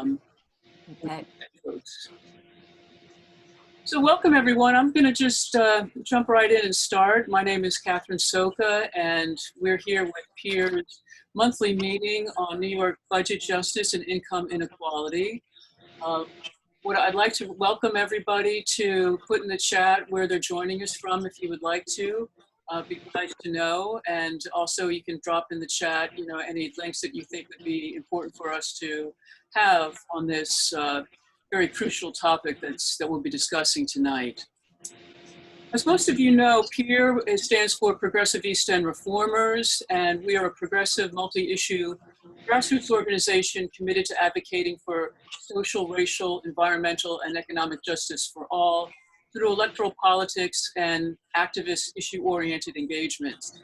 Okay. So welcome everyone. I'm going to just jump right in and start. My name is Catherine Soka, and we're here with PEER's monthly meeting on New York budget justice and income inequality. What I'd like to welcome everybody to put in the chat where they're joining us from if you would like to. Be nice to know, and also you can drop in the chat, any links that you think would be important for us to have on this very crucial topic that we'll be discussing tonight. As most of you know, PEER stands for Progressive East End Reformers, and we are a progressive multi-issue grassroots organization committed to advocating for social, racial, environmental, and economic justice for all through electoral politics and activist issue-oriented engagements.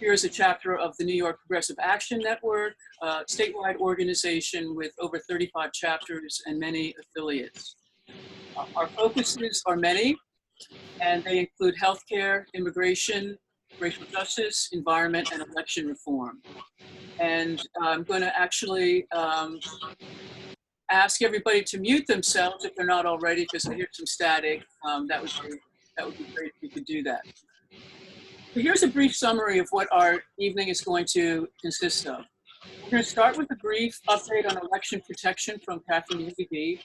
PEER is a chapter of the New York Progressive Action Network, a statewide organization with over 35 chapters and many affiliates. Our focuses are many, and they include healthcare, immigration, racial justice, environment, and election reform. And I'm going to actually ask everybody to mute themselves if they're not already, because I hear some static. That would be great if you could do that. So here's a brief summary of what our evening is going to consist of. We're going to start with a brief update on election protection from Catherine Levy,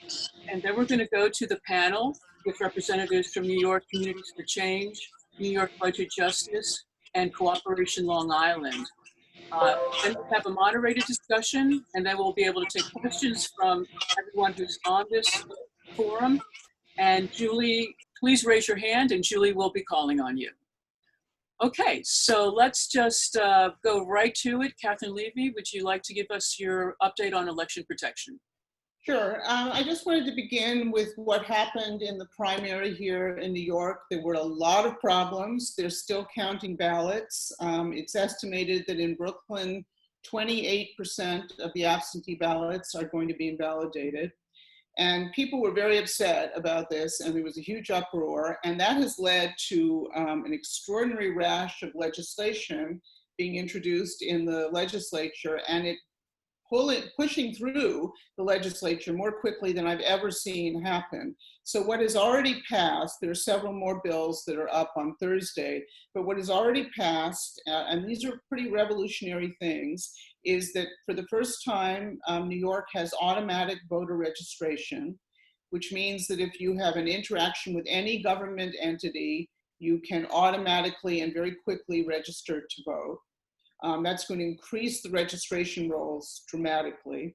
and then we're going to go to the panel with representatives from New York Communities for Change, New York Budget Justice, and Cooperation Long Island. Then we'll have a moderated discussion, and then we'll be able to take questions from everyone who's on this forum. And Julie, please raise your hand, and Julie will be calling on you. Okay, so let's just go right to it. Catherine Levy, would you like to give us your update on election protection? Sure. I just wanted to begin with what happened in the primary here in New York. There were a lot of problems. They're still counting ballots. It's estimated that in Brooklyn, 28% of the absentee ballots are going to be invalidated. And people were very upset about this, and there was a huge uproar. And that has led to an extraordinary rash of legislation being introduced in the legislature, and it pushing through the legislature more quickly than I've ever seen happen. So what has already passed, there are several more bills that are up on Thursday, but what has already passed, and these are pretty revolutionary things, is that for the first time, New York has automatic voter registration, which means that if you have an interaction with any government entity, you can automatically and very quickly register to vote. That's going to increase the registration rolls dramatically.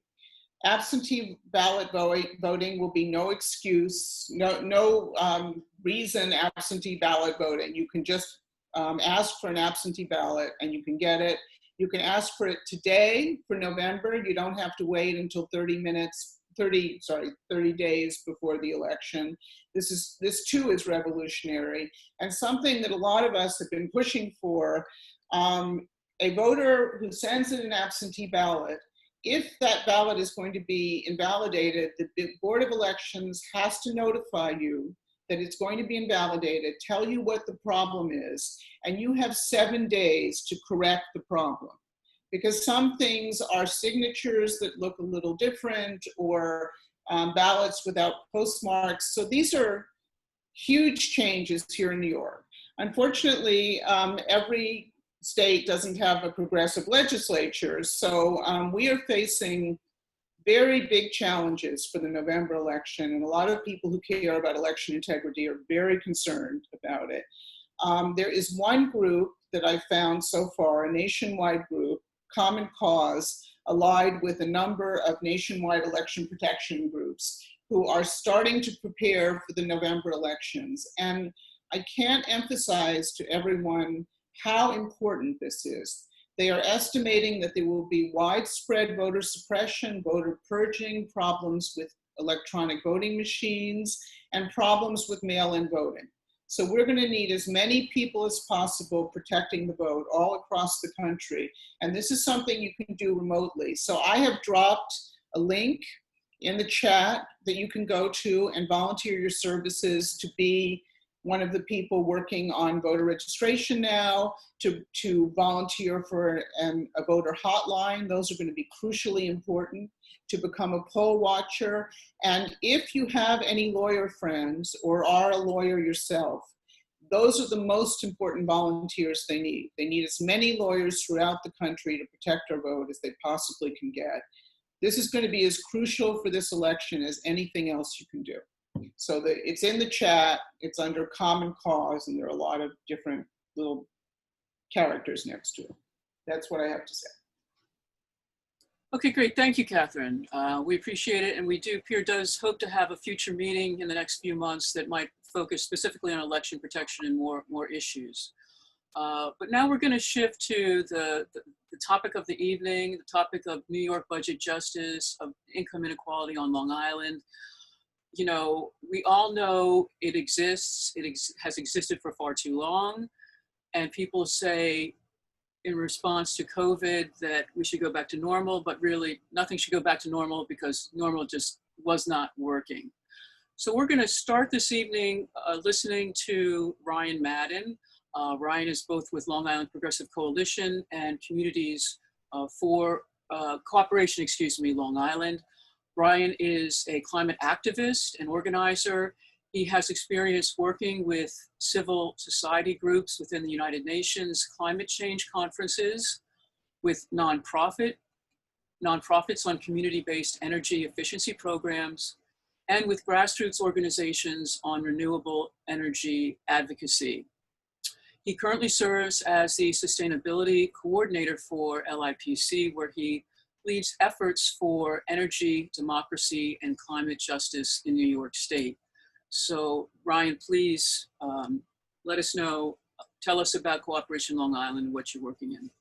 Absentee ballot voting will be no excuse, no reason absentee ballot voting. You can just ask for an absentee ballot and you can get it. You can ask for it today for November. You don't have to wait until 30 days before the election. This too is revolutionary and something that a lot of us have been pushing for. A voter who sends in an absentee ballot, if that ballot is going to be invalidated, the Board of Elections has to notify you that it's going to be invalidated, tell you what the problem is, and you have 7 days to correct the problem. Because some things are signatures that look a little different, or ballots without postmarks. So these are huge changes here in New York. Unfortunately, every state doesn't have a progressive legislature, so we are facing very big challenges for the November election, and a lot of people who care about election integrity are very concerned about it. There is one group that I've found so far, a nationwide group, Common Cause, allied with a number of nationwide election protection groups who are starting to prepare for the November elections. And I can't emphasize to everyone how important this is. They are estimating that there will be widespread voter suppression, voter purging, problems with electronic voting machines, and problems with mail-in voting. So we're going to need as many people as possible protecting the vote all across the country. And this is something you can do remotely. So I have dropped a link in the chat that you can go to and volunteer your services to be one of the people working on voter registration now, to volunteer for a voter hotline. Those are going to be crucially important, to become a poll watcher. And if you have any lawyer friends or are a lawyer yourself, those are the most important volunteers they need. They need as many lawyers throughout the country to protect our vote as they possibly can get. This is going to be as crucial for this election as anything else you can do. So it's in the chat, it's under Common Cause, and there are a lot of different little characters next to it. That's what I have to say. Okay, great. Thank you, Catherine. We appreciate it. And Peer does hope to have a future meeting in the next few months that might focus specifically on election protection and more issues. But now we're going to shift to the topic of the evening, the topic of New York budget justice, of income inequality on Long Island. You know, we all know it exists. It has existed for far too long. And people say, in response to COVID, that we should go back to normal, but really nothing should go back to normal because normal just was not working. So we're going to start this evening listening to Ryan Madden. Ryan is both with Long Island Progressive Coalition and Communities for Cooperation, Long Island. Ryan is a climate activist and organizer. He has experience working with civil society groups within the United Nations climate change conferences, with nonprofits on community-based energy efficiency programs, and with grassroots organizations on renewable energy advocacy. He currently serves as the sustainability coordinator for LIPC, where he leads efforts for energy, democracy, and climate justice in New York State. So Ryan, please let us know, tell us about Cooperation Long Island and what you're working in.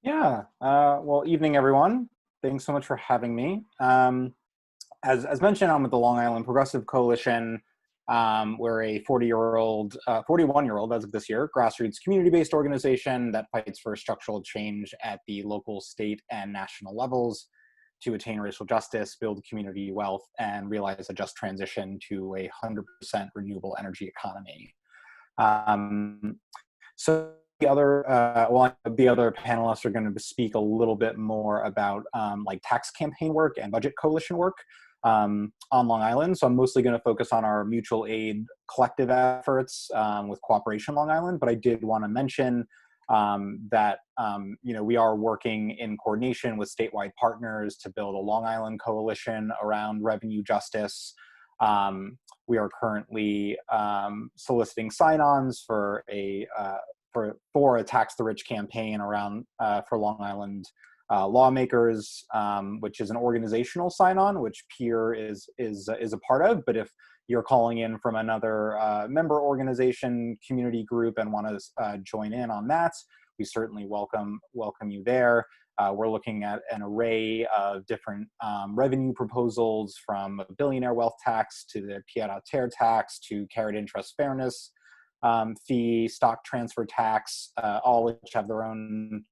Yeah, well, evening everyone. Thanks so much for having me. As mentioned, I'm with the Long Island Progressive Coalition. We're a 41-year-old as of this year, grassroots community-based organization that fights for structural change at the local, state, and national levels to attain racial justice, build community wealth, and realize a just transition to a 100% renewable energy economy. So the other panelists are going to speak a little bit more about like tax campaign work and budget coalition work on Long Island. So I'm mostly going to focus on our mutual aid collective efforts with Cooperation Long Island, but I did want to mention that we are working in coordination with statewide partners to build a Long Island coalition around revenue justice. We are currently soliciting sign-ons for a Tax the Rich campaign around for Long Island lawmakers, which is an organizational sign-on, which Peer is a part of. But if you're calling in from another member organization, community group, and want to join in on that, we certainly welcome you there. We're looking at an array of different revenue proposals, from a billionaire wealth tax to the pied-à-terre tax to carried interest fairness fee, stock transfer tax, all which have their own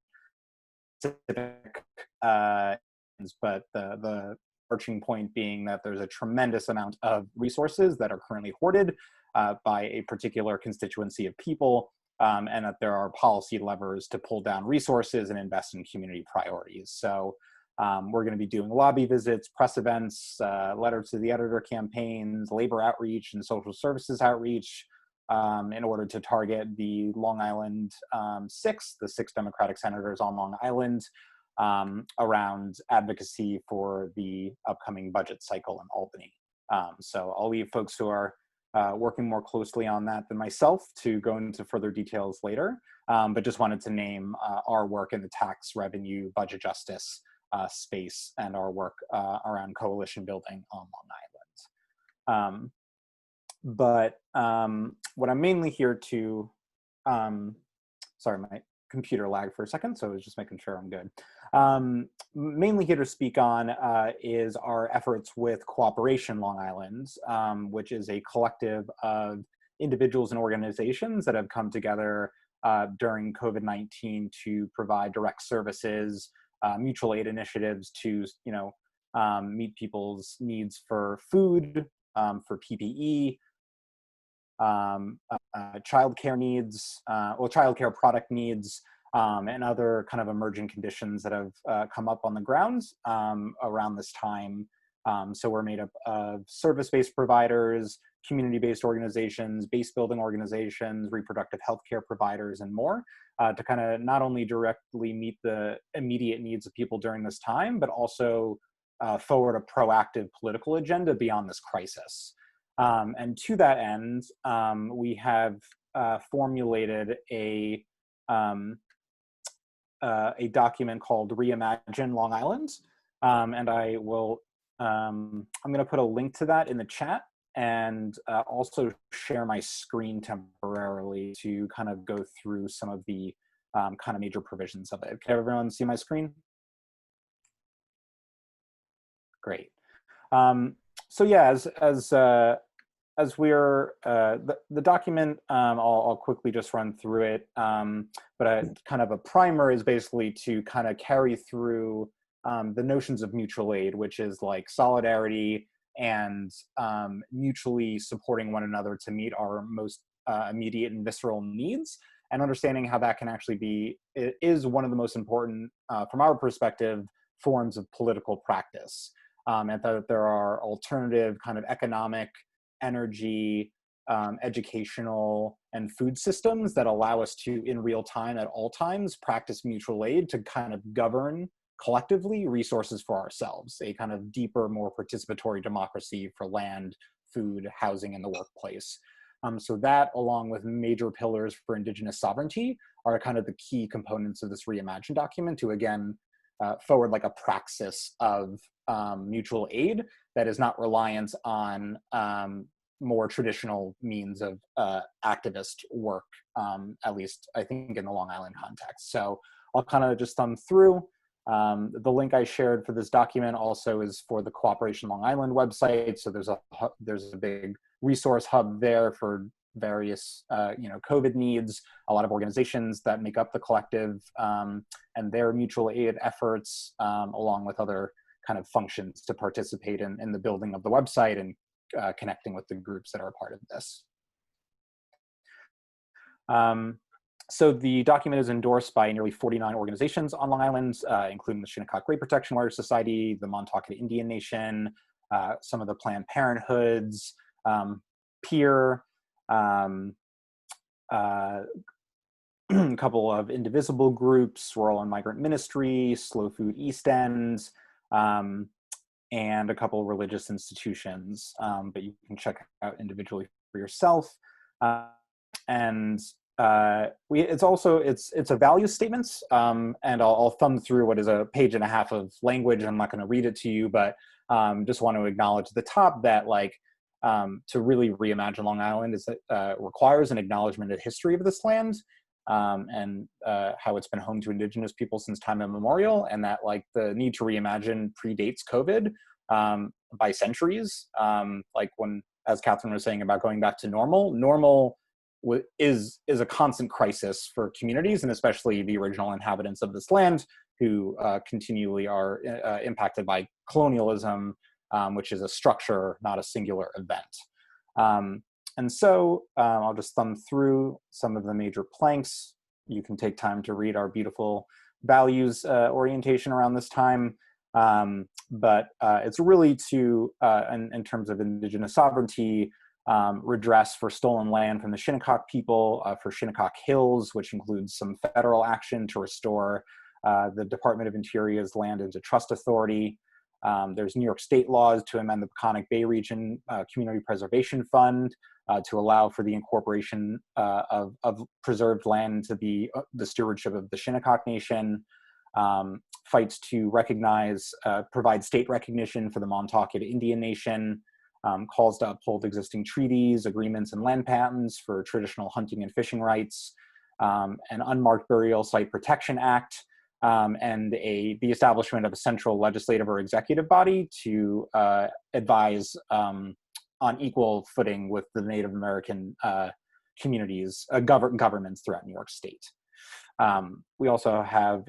specific, but the arching point being that there's a tremendous amount of resources that are currently hoarded by a particular constituency of people, and that there are policy levers to pull down resources and invest in community priorities. So we're going to be doing lobby visits, press events, letters to the editor campaigns, labor outreach, and social services outreach in order to target the Long Island the six Democratic senators on Long Island around advocacy for the upcoming budget cycle in Albany. So I'll leave folks who are working more closely on that than myself to go into further details later, but just wanted to name our work in the tax revenue budget justice space and our work around coalition building on Long Island. But what I'm mainly here to, sorry, my computer lagged for a second, so I was just making sure I'm good. Mainly here to speak on is our efforts with Cooperation Long Island, which is a collective of individuals and organizations that have come together during COVID-19 to provide direct services, mutual aid initiatives to, meet people's needs for food, for PPE, childcare needs, childcare product needs, and other kind of emerging conditions that have come up on the ground around this time. So we're made up of service-based providers, community-based organizations, base-building organizations, reproductive healthcare providers, and more, to kind of not only directly meet the immediate needs of people during this time, but also forward a proactive political agenda beyond this crisis. And to that end, we have formulated a document called Reimagine Long Island, and I will I'm going to put a link to that in the chat, and also share my screen temporarily to kind of go through some of the kind of major provisions of it. Can everyone see my screen? Great. So yeah, as we're the document, I'll quickly just run through it. But kind of a primer is basically to kind of carry through the notions of mutual aid, which is like solidarity and mutually supporting one another to meet our most immediate and visceral needs, and understanding how that can actually be, it is one of the most important, from our perspective, forms of political practice. And that there are alternative kind of economic, energy, educational, and food systems that allow us to, in real time, at all times, practice mutual aid to kind of govern collectively resources for ourselves, a kind of deeper, more participatory democracy for land, food, housing, and the workplace. So that, along with major pillars for Indigenous sovereignty, are kind of the key components of this Reimagine document to, again, forward like a praxis of mutual aid that is not reliant on more traditional means of activist work, at least I think in the Long Island context. So I'll kind of just thumb through. The link I shared for this document also is for the Cooperation Long Island website. So there's a big resource hub there for various COVID needs, a lot of organizations that make up the collective and their mutual aid efforts, along with other kind of functions to participate in the building of the website and connecting with the groups that are a part of this. So the document is endorsed by nearly 49 organizations on Long Island, including the Shinnecock Great Protection Warrior Society, the Montauk Indian Nation, some of the Planned Parenthoods, PEER, a couple of indivisible groups, Rural and Migrant Ministry, Slow Food East End, and a couple of religious institutions, but you can check out individually for yourself. It's a value statement, and I'll thumb through what is a page and a half of language. I'm not going to read it to you, but just want to acknowledge at the top that to really reimagine Long Island requires an acknowledgement of the history of this land, and how it's been home to Indigenous people since time immemorial, and that the need to reimagine predates COVID by centuries. When, as Catherine was saying about going back to normal is a constant crisis for communities, and especially the original inhabitants of this land, who continually are impacted by colonialism, which is a structure, not a singular event. And so I'll just thumb through some of the major planks. You can take time to read our beautiful values orientation around this time. But it's really to, in terms of Indigenous sovereignty, redress for stolen land from the Shinnecock people, for Shinnecock Hills, which includes some federal action to restore the Department of Interior's land into trust authority. There's New York state laws to amend the Peconic Bay Region Community Preservation Fund to allow for the incorporation of preserved land into the stewardship of the Shinnecock Nation. Fights to recognize, provide state recognition for the Montauk Indian Nation. Calls to uphold existing treaties, agreements, and land patents for traditional hunting and fishing rights. An Unmarked Burial Site Protection Act. And the establishment of a central legislative or executive body to advise on equal footing with the Native American communities, governments throughout New York State. We also have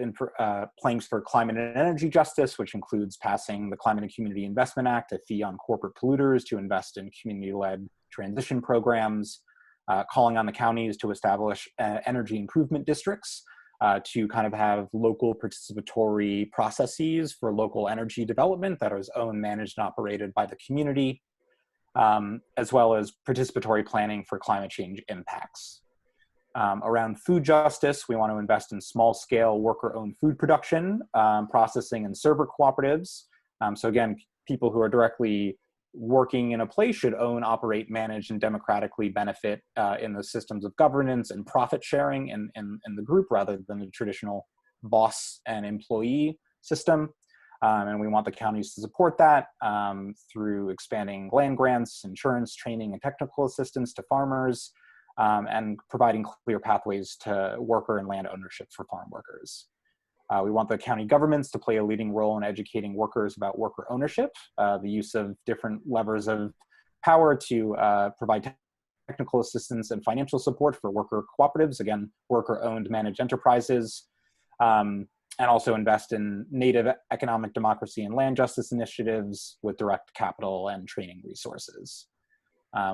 planks for climate and energy justice, which includes passing the Climate and Community Investment Act, a fee on corporate polluters to invest in community-led transition programs. calling on the counties to establish energy improvement districts to kind of have local participatory processes for local energy development that is owned, managed, and operated by the community, as well as participatory planning for climate change impacts. Around food justice, we want to invest in small-scale worker-owned food production, processing, and server cooperatives. So again, people who are directly working in a place should own, operate, manage, and democratically benefit in the systems of governance and profit sharing in the group rather than the traditional boss and employee system. And we want the counties to support that through expanding land grants, insurance, training, and technical assistance to farmers, and providing clear pathways to worker and land ownership for farm workers. We want the county governments to play a leading role in educating workers about worker ownership, the use of different levers of power to provide technical assistance and financial support for worker cooperatives, again, worker-owned managed enterprises, and also invest in native economic democracy and land justice initiatives with direct capital and training resources.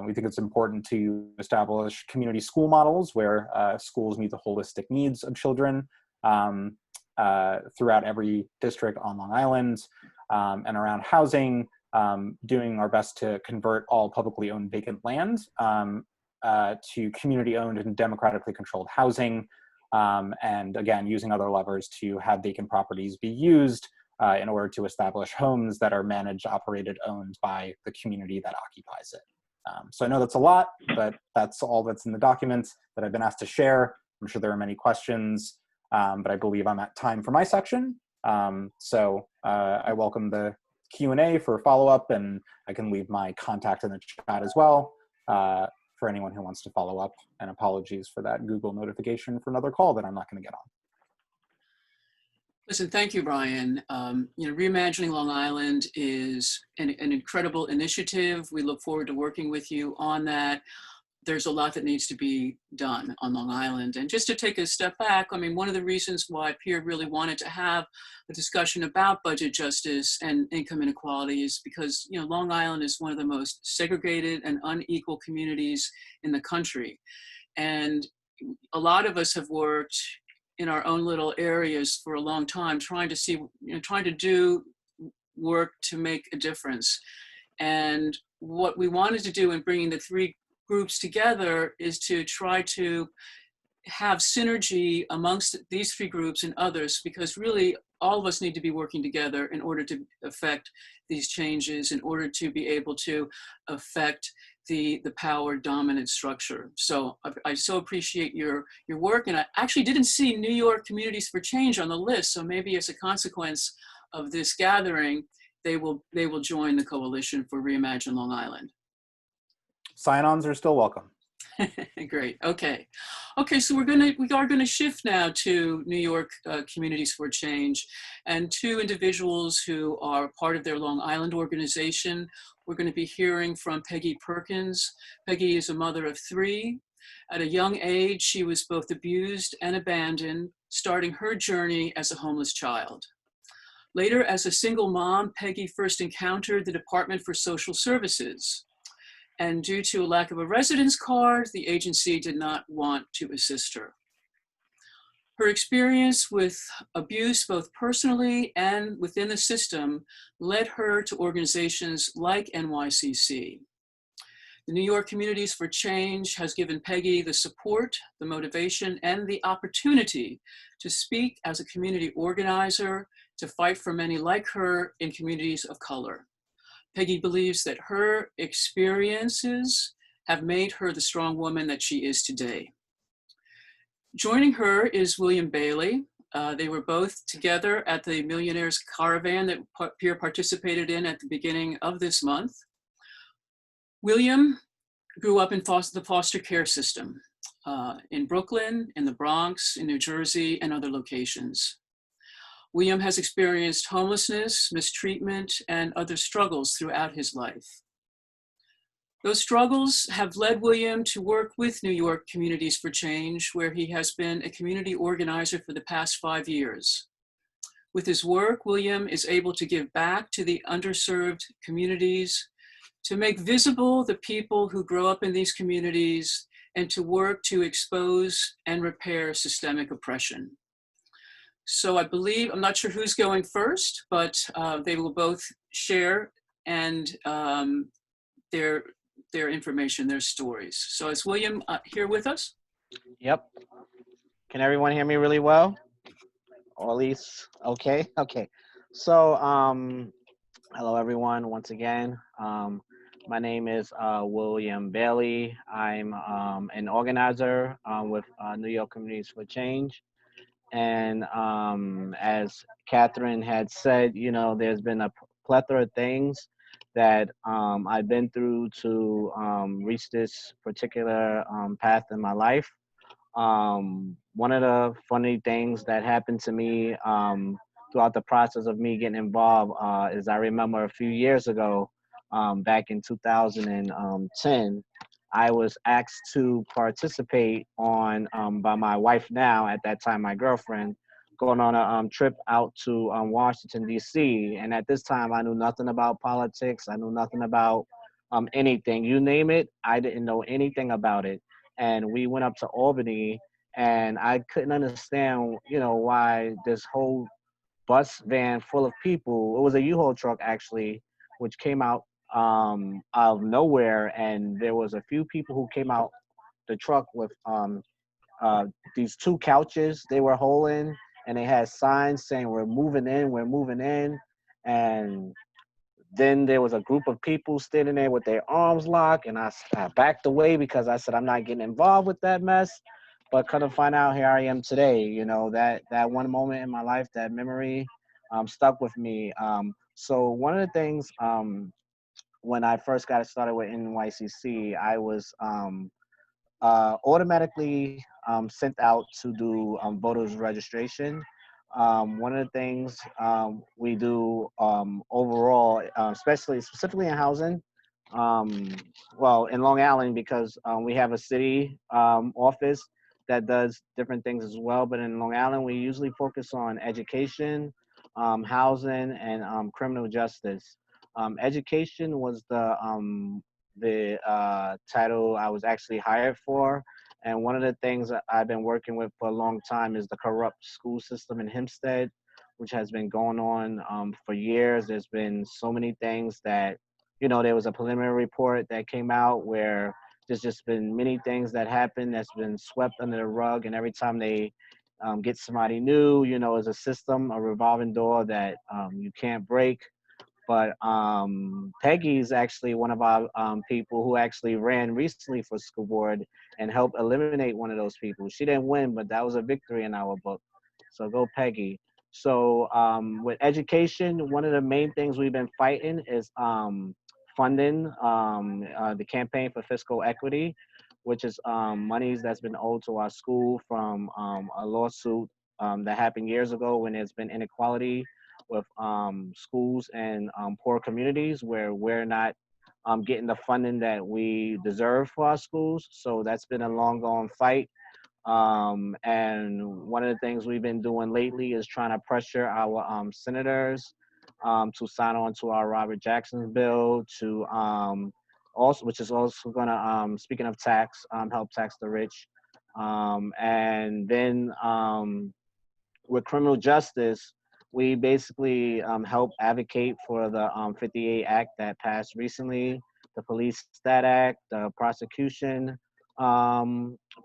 We think it's important to establish community school models where schools meet the holistic needs of children throughout every district on Long Island, and around housing, doing our best to convert all publicly owned vacant land to community owned and democratically controlled housing, and again, using other levers to have vacant properties be used in order to establish homes that are managed, operated, owned by the community that occupies it. So I know that's a lot, but that's all that's in the document that I've been asked to share. I'm sure there are many questions, but I believe I'm at time for my section. So I welcome the Q&A for follow-up, and I can leave my contact in the chat as well for anyone who wants to follow up. And apologies for that Google notification for another call that I'm not going to get on. Listen, thank you, Ryan. Reimagining Long Island is an incredible initiative. We look forward to working with you on that. There's a lot that needs to be done on Long Island. And just to take a step back, I mean, one of the reasons why Pierre really wanted to have a discussion about budget justice and income inequality is because, Long Island is one of the most segregated and unequal communities in the country. And a lot of us have worked in our own little areas for a long time, trying to do work to make a difference. And what we wanted to do in bringing the three groups together is to try to have synergy amongst these three groups and others, because really all of us need to be working together in order to affect these changes, in order to be able to affect the power dominant structure. So I so appreciate your work, and I actually didn't see New York Communities for Change on the list, so maybe as a consequence of this gathering, they will join the Coalition for Reimagine Long Island. Sign-ons are still welcome. Great. Okay. So we are gonna shift now to New York Communities for Change, and two individuals who are part of their Long Island organization. We're going to be hearing from Peggy Perkins. Peggy is a mother of three. At a young age, she was both abused and abandoned, starting her journey as a homeless child. Later, as a single mom, Peggy first encountered the Department for Social Services. And due to a lack of a residence card, the agency did not want to assist her. Her experience with abuse, both personally and within the system, led her to organizations like NYCC. The New York Communities for Change has given Peggy the support, the motivation, and the opportunity to speak as a community organizer, to fight for many like her in communities of color. Peggy believes that her experiences have made her the strong woman that she is today. Joining her is William Bailey. They were both together at the Millionaires Caravan that Pierre participated in at the beginning of this month. William grew up in the foster care system in Brooklyn, in the Bronx, in New Jersey, and other locations. William has experienced homelessness, mistreatment, and other struggles throughout his life. Those struggles have led William to work with New York Communities for Change, where he has been a community organizer for the past 5 years. With his work, William is able to give back to the underserved communities, to make visible the people who grow up in these communities, and to work to expose and repair systemic oppression. So I believe, I'm not sure who's going first, but they will both share and their information, their stories. So is William here with us? Yep. Can everyone hear me really well? Or at least, okay, okay. So, hello everyone, once again. My name is William Bailey. I'm an organizer with New York Communities for Change. And as Catherine had said, you know, there's been a plethora of things that I've been through to reach this particular path in my life. One of the funny things that happened to me throughout the process of me getting involved is I remember a few years ago, back in 2010, I was asked to participate on by my wife now, at that time my girlfriend, going on a trip out to Washington, D.C. And at this time, I knew nothing about politics. I knew nothing about anything. You name it, I didn't know anything about it. And we went up to Albany, and I couldn't understand, you know, why this whole bus van full of people, it was a U-Haul truck actually, which came out of nowhere, and there was a few people who came out the truck with these two couches they were holding, and they had signs saying we're moving in. And then there was a group of people standing there with their arms locked, and I backed away because I said I'm not getting involved with that mess. But couldn't find out, here I am today. You know, that one moment in my life, that memory stuck with me. So one of the things, when I first got started with NYCC, I was automatically sent out to do voters registration. One of the things we do overall, specifically in housing, well, in Long Island, because we have a city office that does different things as well. But in Long Island, we usually focus on education, housing, and criminal justice. Education was the title I was actually hired for. And one of the things that I've been working with for a long time is the corrupt school system in Hempstead, which has been going on for years. There's been so many things that, you know, there was a preliminary report that came out where there's just been many things that happen that's been swept under the rug. And every time they get somebody new, you know, it's a system, a revolving door that you can't break. But Peggy is actually one of our people who actually ran recently for school board and helped eliminate one of those people. She didn't win, but that was a victory in our book. So go Peggy. So with education, one of the main things we've been fighting is funding the campaign for fiscal equity, which is monies that's been owed to our school from a lawsuit that happened years ago when there's been inequality with schools and poor communities where we're not getting the funding that we deserve for our schools. So that's been a long going fight. And one of the things we've been doing lately is trying to pressure our senators to sign on to our Robert Jackson's bill to also, which is also gonna, speaking of tax, help tax the rich. And then with criminal justice, we basically help advocate for the 58 Act that passed recently, the Police Stat Act, the prosecution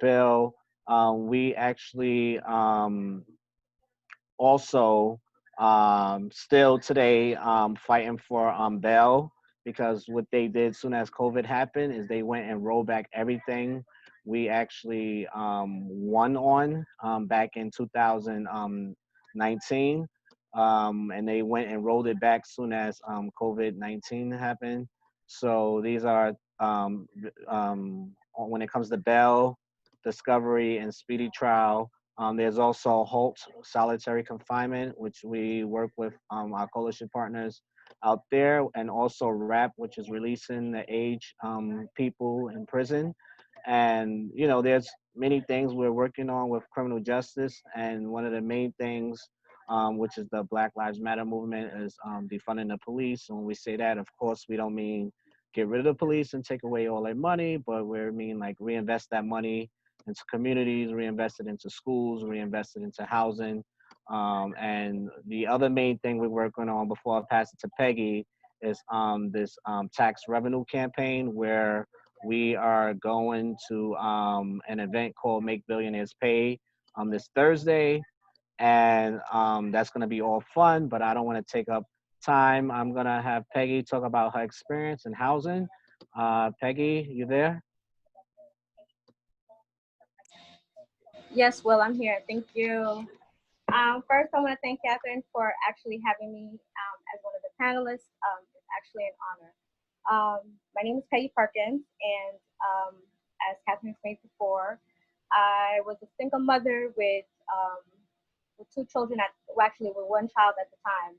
bill. We actually also still today fighting for bail, because what they did soon as COVID happened is they went and rolled back everything we actually won on back in 2019. And they went and rolled it back soon as COVID-19 happened. So these are, when it comes to bail, discovery, and speedy trial. There's also HALT, solitary confinement, which we work with our coalition partners out there, and also RAP, which is releasing the age people in prison. And, you know, there's many things we're working on with criminal justice. And one of the main things, which is the Black Lives Matter movement, is defunding the police. And when we say that, of course, we don't mean get rid of the police and take away all their money, but we mean like reinvest that money into communities, reinvest it into schools, reinvest it into housing. And the other main thing we're working on before I pass it to Peggy is this tax revenue campaign where we are going to an event called Make Billionaires Pay this Thursday. And that's going to be all fun, but I don't want to take up time. I'm going to have Peggy talk about her experience in housing. Peggy, you there? Yes, well, I'm here. Thank you. First, I want to thank Catherine for actually having me as one of the panelists. It's actually an honor. My name is Peggy Perkins, and as Catherine explained before, I was a single mother with 2 children, actually with 1 child at the time,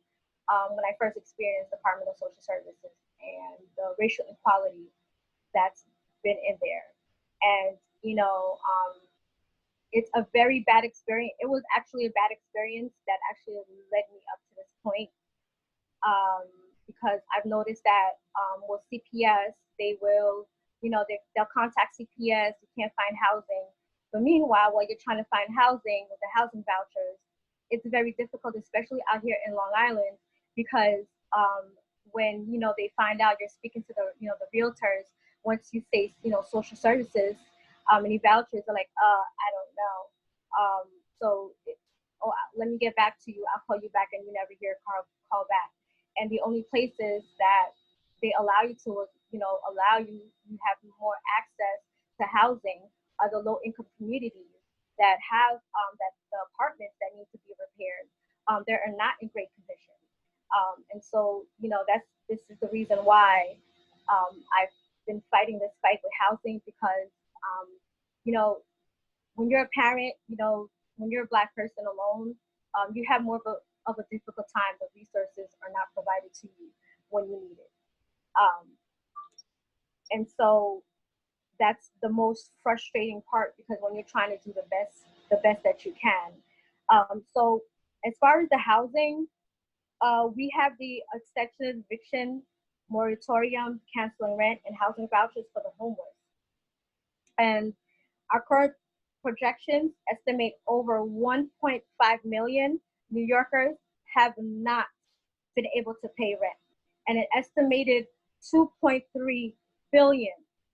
when I first experienced the Department of Social Services and the racial inequality that's been in there. And, you know, it's a very bad experience. It was actually a bad experience that actually led me up to this point, because I've noticed that with CPS, they will, you know, they'll contact CPS, you can't find housing. But meanwhile, while you're trying to find housing with the housing vouchers, it's very difficult, especially out here in Long Island, because when, you know, they find out you're speaking to the, you know, the realtors, once you say, you know, social services, any vouchers, are like, I don't know. Let me get back to you. I'll call you back, and you never hear a call back. And the only places that they allow you to, you know, you have more access to housing are the low-income communities that have that the apartments that need to be repaired. They are not in great condition. And so, you know, this is the reason why I've been fighting this fight with housing, because you know, when you're a parent, you know, when you're a Black person alone, you have more of a difficult time. The resources are not provided to you when you need it. And so that's the most frustrating part, because when you're trying to do the best that you can. So as far as the housing, we have the extension eviction moratorium, canceling rent, and housing vouchers for the homeless. And our current projections estimate over 1.5 million New Yorkers have not been able to pay rent, and an estimated 2.3 billion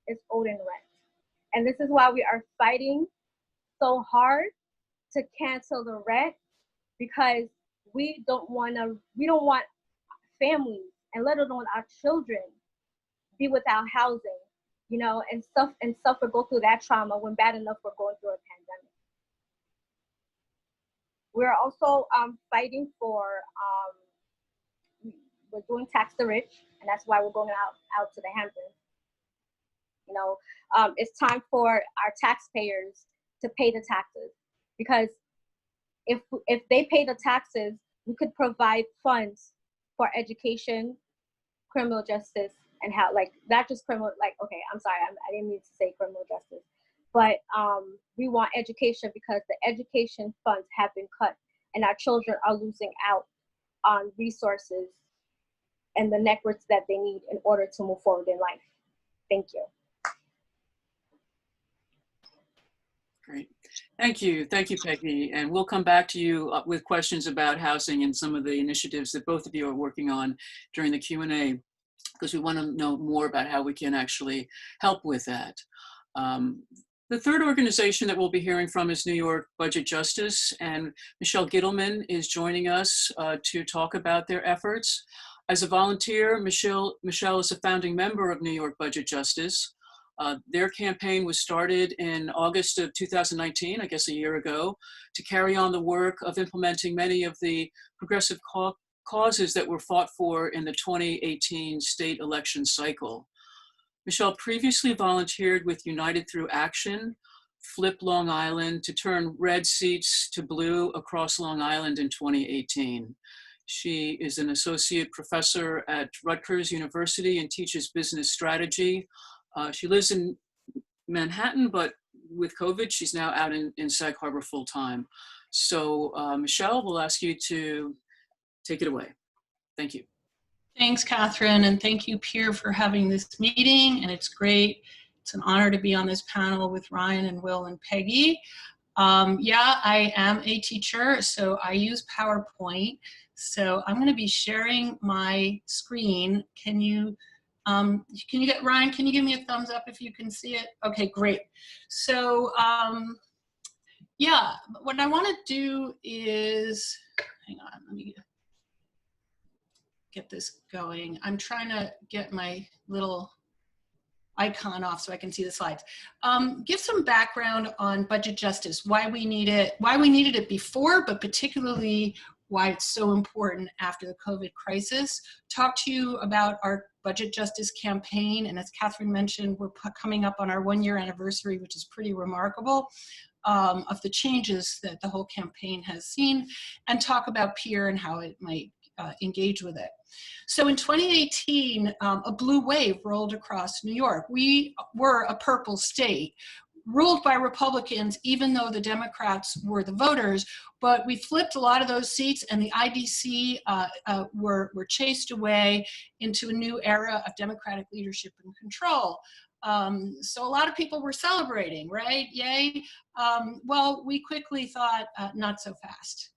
is owed in rent. And this is why we are fighting so hard to cancel the rent, because we don't want families, and let alone our children, be without housing, you know, and suffer, go through that trauma when bad enough we're going through a pandemic. We're also fighting for, we're doing tax the rich, and that's why we're going out to the Hamptons. You know, it's time for our taxpayers to pay the taxes, because if they pay the taxes, we could provide funds for education, criminal justice, and how, like, not just criminal, like, okay, I'm sorry, I didn't mean to say criminal justice, but we want education, because the education funds have been cut, and our children are losing out on resources and the networks that they need in order to move forward in life. Thank you. Great. Thank you, Peggy. And we'll come back to you with questions about housing and some of the initiatives that both of you are working on during the Q&A, because we want to know more about how we can actually help with that. The third organization that we'll be hearing from is New York Budget Justice, and Michelle Gittleman is joining us to talk about their efforts. As a volunteer, Michelle is a founding member of New York Budget Justice. Their campaign was started in August of 2019, I guess a year ago, to carry on the work of implementing many of the progressive causes that were fought for in the 2018 state election cycle. Michelle previously volunteered with United Through Action, Flip Long Island, to turn red seats to blue across Long Island in 2018. She is an associate professor at Rutgers University and teaches business strategy. She lives in Manhattan, but with COVID, she's now out in Sag Harbor full time. So Michelle, we'll ask you to take it away. Thank you. Thanks, Catherine, and thank you, Pierre, for having this meeting, and it's great. It's an honor to be on this panel with Ryan and Will and Peggy. Yeah, I am a teacher, so I use PowerPoint. So I'm going to be sharing my screen. Can you get, Ryan, can you give me a thumbs up if you can see it? Okay, great. So yeah, what I want to do is, hang on, let me get this going. I'm trying to get my little icon off so I can see the slides. Give some background on budget justice, why we need it, why we needed it before, but particularly why it's so important after the COVID crisis. Talk to you about our budget justice campaign, and as Catherine mentioned, we're coming up on our 1-year anniversary, which is pretty remarkable, of the changes that the whole campaign has seen, and talk about peer and how it might engage with it. So in 2018, a blue wave rolled across New York. We were a purple state, ruled by Republicans, even though the Democrats were the voters, but we flipped a lot of those seats, and the IDC were chased away into a new era of Democratic leadership and control. So a lot of people were celebrating, right? Yay. Well, we quickly thought, not so fast.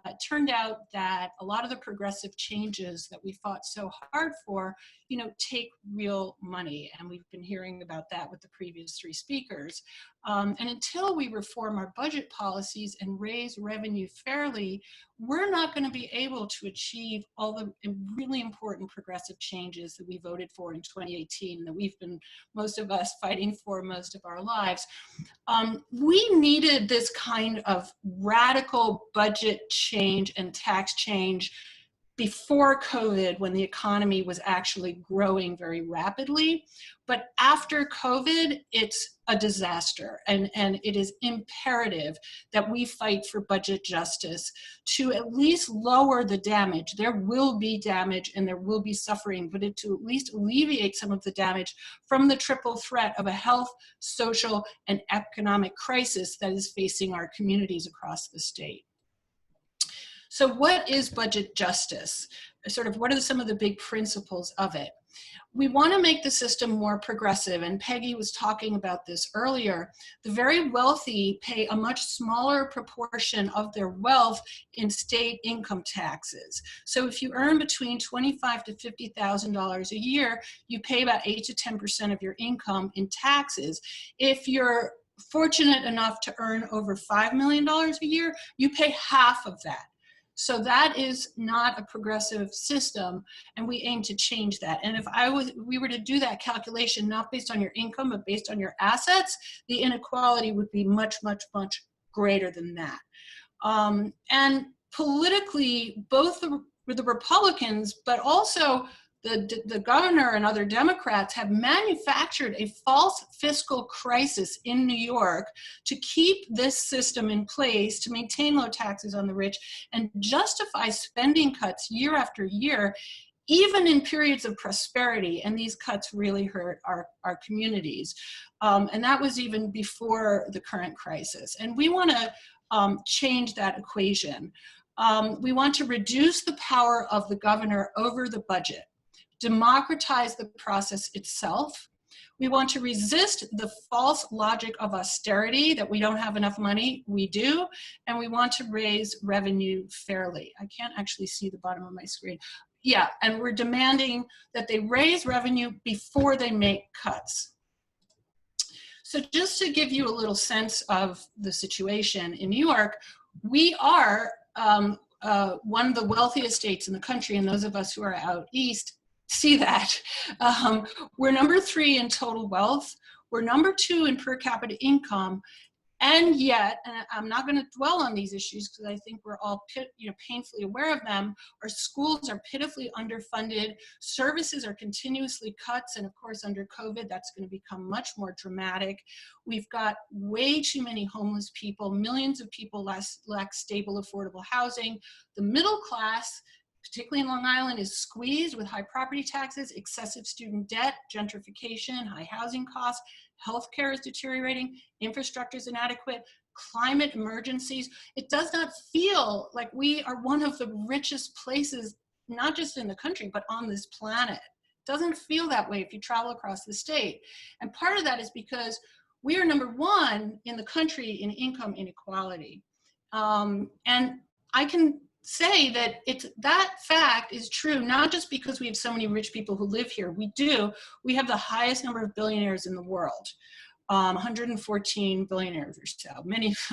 It turned out that a lot of the progressive changes that we fought so hard for, you know, take real money. And we've been hearing about that with the previous 3 speakers. And until we reform our budget policies and raise revenue fairly, we're not going to be able to achieve all the really important progressive changes that we voted for in 2018, that we've been, most of us, fighting for most of our lives. We needed this kind of radical budget change and tax change before COVID, when the economy was actually growing very rapidly. But after COVID, it's a disaster. And it is imperative that we fight for budget justice to at least lower the damage. There will be damage and there will be suffering, but to at least alleviate some of the damage from the triple threat of a health, social, and economic crisis that is facing our communities across the state. So what is budget justice? Sort of what are some of the big principles of it? We want to make the system more progressive, and Peggy was talking about this earlier. The very wealthy pay a much smaller proportion of their wealth in state income taxes. So if you earn between $25,000 to $50,000 a year, you pay about 8 to 10% of your income in taxes. If you're fortunate enough to earn over $5 million a year, you pay half of that. So that is not a progressive system, and we aim to change that. And if we were to do that calculation, not based on your income, but based on your assets, the inequality would be much, much, much greater than that. And politically, both the Republicans, but also the governor and other Democrats have manufactured a false fiscal crisis in New York to keep this system in place, to maintain low taxes on the rich, and justify spending cuts year after year, even in periods of prosperity. And these cuts really hurt our communities. And that was even before the current crisis. And we want to change that equation. We want to reduce the power of the governor over the budget, democratize the process itself. We want to resist the false logic of austerity, that we don't have enough money. We do. And we want to raise revenue fairly. I can't actually see the bottom of my screen. Yeah, and we're demanding that they raise revenue before they make cuts. So just to give you a little sense of the situation in New York, we are one of the wealthiest states in the country, and those of us who are out east see that. We're number 3 in total wealth. We're number 2 in per capita income. And yet, and I'm not going to dwell on these issues because I think we're all painfully aware of them, our schools are pitifully underfunded, services are continuously cut, and of course under COVID that's going to become much more dramatic. We've got way too many homeless people, millions of people lack stable, affordable housing. The middle class, particularly in Long Island, is squeezed with high property taxes, excessive student debt, gentrification, high housing costs, healthcare is deteriorating, infrastructure is inadequate, climate emergencies. It does not feel like we are one of the richest places not just in the country, but on this planet. It doesn't feel that way if you travel across the state. And part of that is because we are #1 in the country in income inequality. And I can say that that fact is true, not just because we have so many rich people who live here. We have the highest number of billionaires in the world, 114 billionaires or so.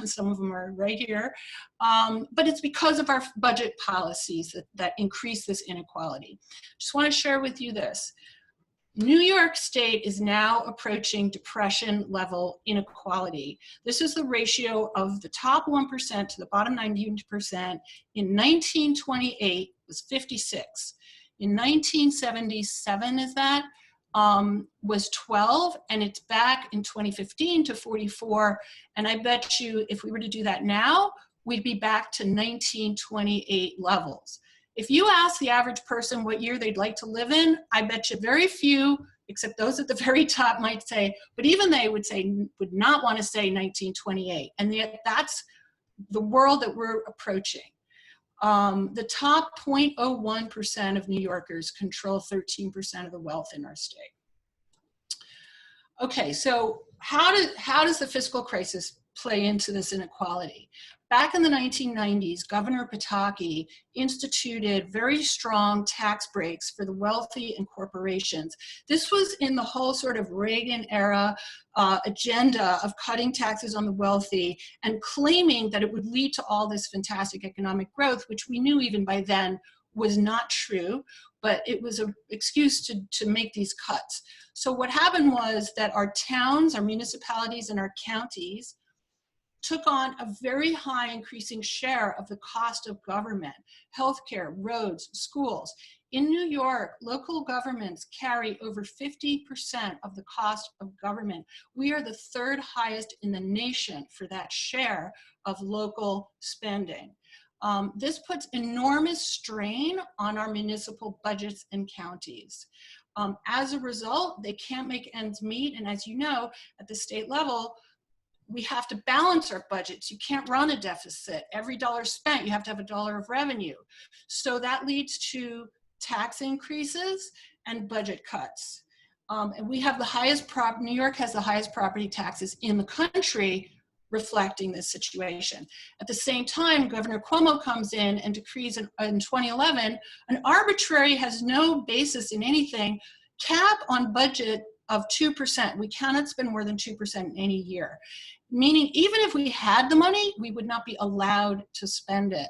Some of them are right here. But it's because of our budget policies that increase this inequality. Just want to share with you this. New York State is now approaching depression level inequality. This is the ratio of the top 1% to the bottom 90%. In 1928 was 56. In 1977 was 12, and it's back in 2015 to 44. And I bet you if we were to do that now, we'd be back to 1928 levels. If you ask the average person what year they'd like to live in, I bet you very few, except those at the very top, might say, but even they would not want to say 1928. And yet that's the world that we're approaching. The top 0.01% of New Yorkers control 13% of the wealth in our state. Okay, so how does the fiscal crisis play into this inequality? Back in the 1990s, Governor Pataki instituted very strong tax breaks for the wealthy and corporations. This was in the whole sort of Reagan era agenda of cutting taxes on the wealthy and claiming that it would lead to all this fantastic economic growth, which we knew even by then was not true, but it was an excuse to make these cuts. So what happened was that our towns, our municipalities, and our counties took on a very high increasing share of the cost of government, healthcare, roads, schools. In New York, local governments carry over 50% of the cost of government. We are the third highest in the nation for that share of local spending. This puts enormous strain on our municipal budgets and counties. As a result, they can't make ends meet. And as you know, at the state level, we have to balance our budgets. You can't run a deficit. Every dollar spent, you have to have a dollar of revenue. So that leads to tax increases and budget cuts. And we have the highest New York has the highest property taxes in the country, reflecting this situation. At the same time, Governor Cuomo comes in and decrees in 2011 an arbitrary, has no basis in anything, cap on budget of 2%. We cannot spend more than 2% in any year. Meaning even if we had the money, we would not be allowed to spend it.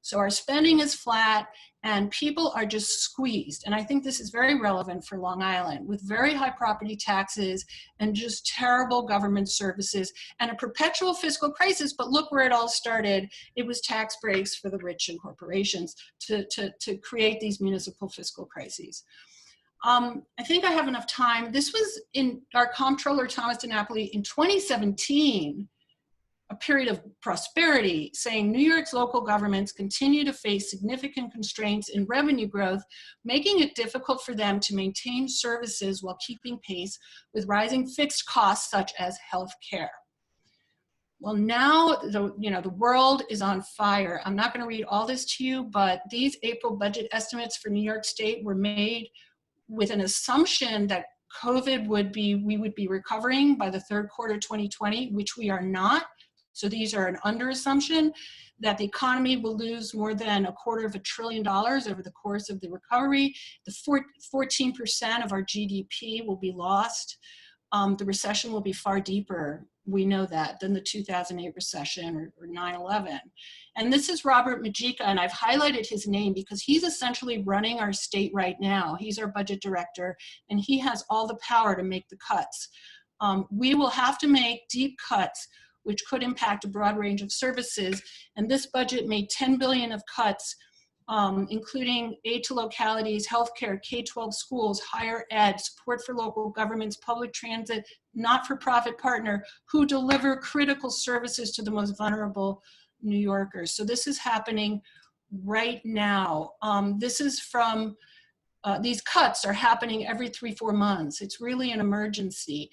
So our spending is flat and people are just squeezed. And I think this is very relevant for Long Island with very high property taxes and just terrible government services and a perpetual fiscal crisis. But look where it all started. It was tax breaks for the rich and corporations to create these municipal fiscal crises. I think I have enough time. This was in our comptroller, Thomas DiNapoli, in 2017, a period of prosperity, saying New York's local governments continue to face significant constraints in revenue growth, making it difficult for them to maintain services while keeping pace with rising fixed costs such as health care. Well, now the world is on fire. I'm not going to read all this to you, but these April budget estimates for New York State were made with an assumption that we would be recovering by the third quarter 2020, which we are not. So these are an under assumption that the economy will lose more than $250 billion over the course of the recovery. The 14% of our GDP will be lost. The recession will be far deeper, we know that, than the 2008 recession or 9/11. And this is Robert Majika, and I've highlighted his name because he's essentially running our state right now. He's our budget director, and he has all the power to make the cuts. We will have to make deep cuts, which could impact a broad range of services. And this budget made $10 billion of cuts, including aid to localities, healthcare, K-12 schools, higher ed, support for local governments, public transit, not-for-profit partner who deliver critical services to the most vulnerable New Yorkers. So this is happening right now. This is from, these cuts are happening every 3-4 months. It's really an emergency.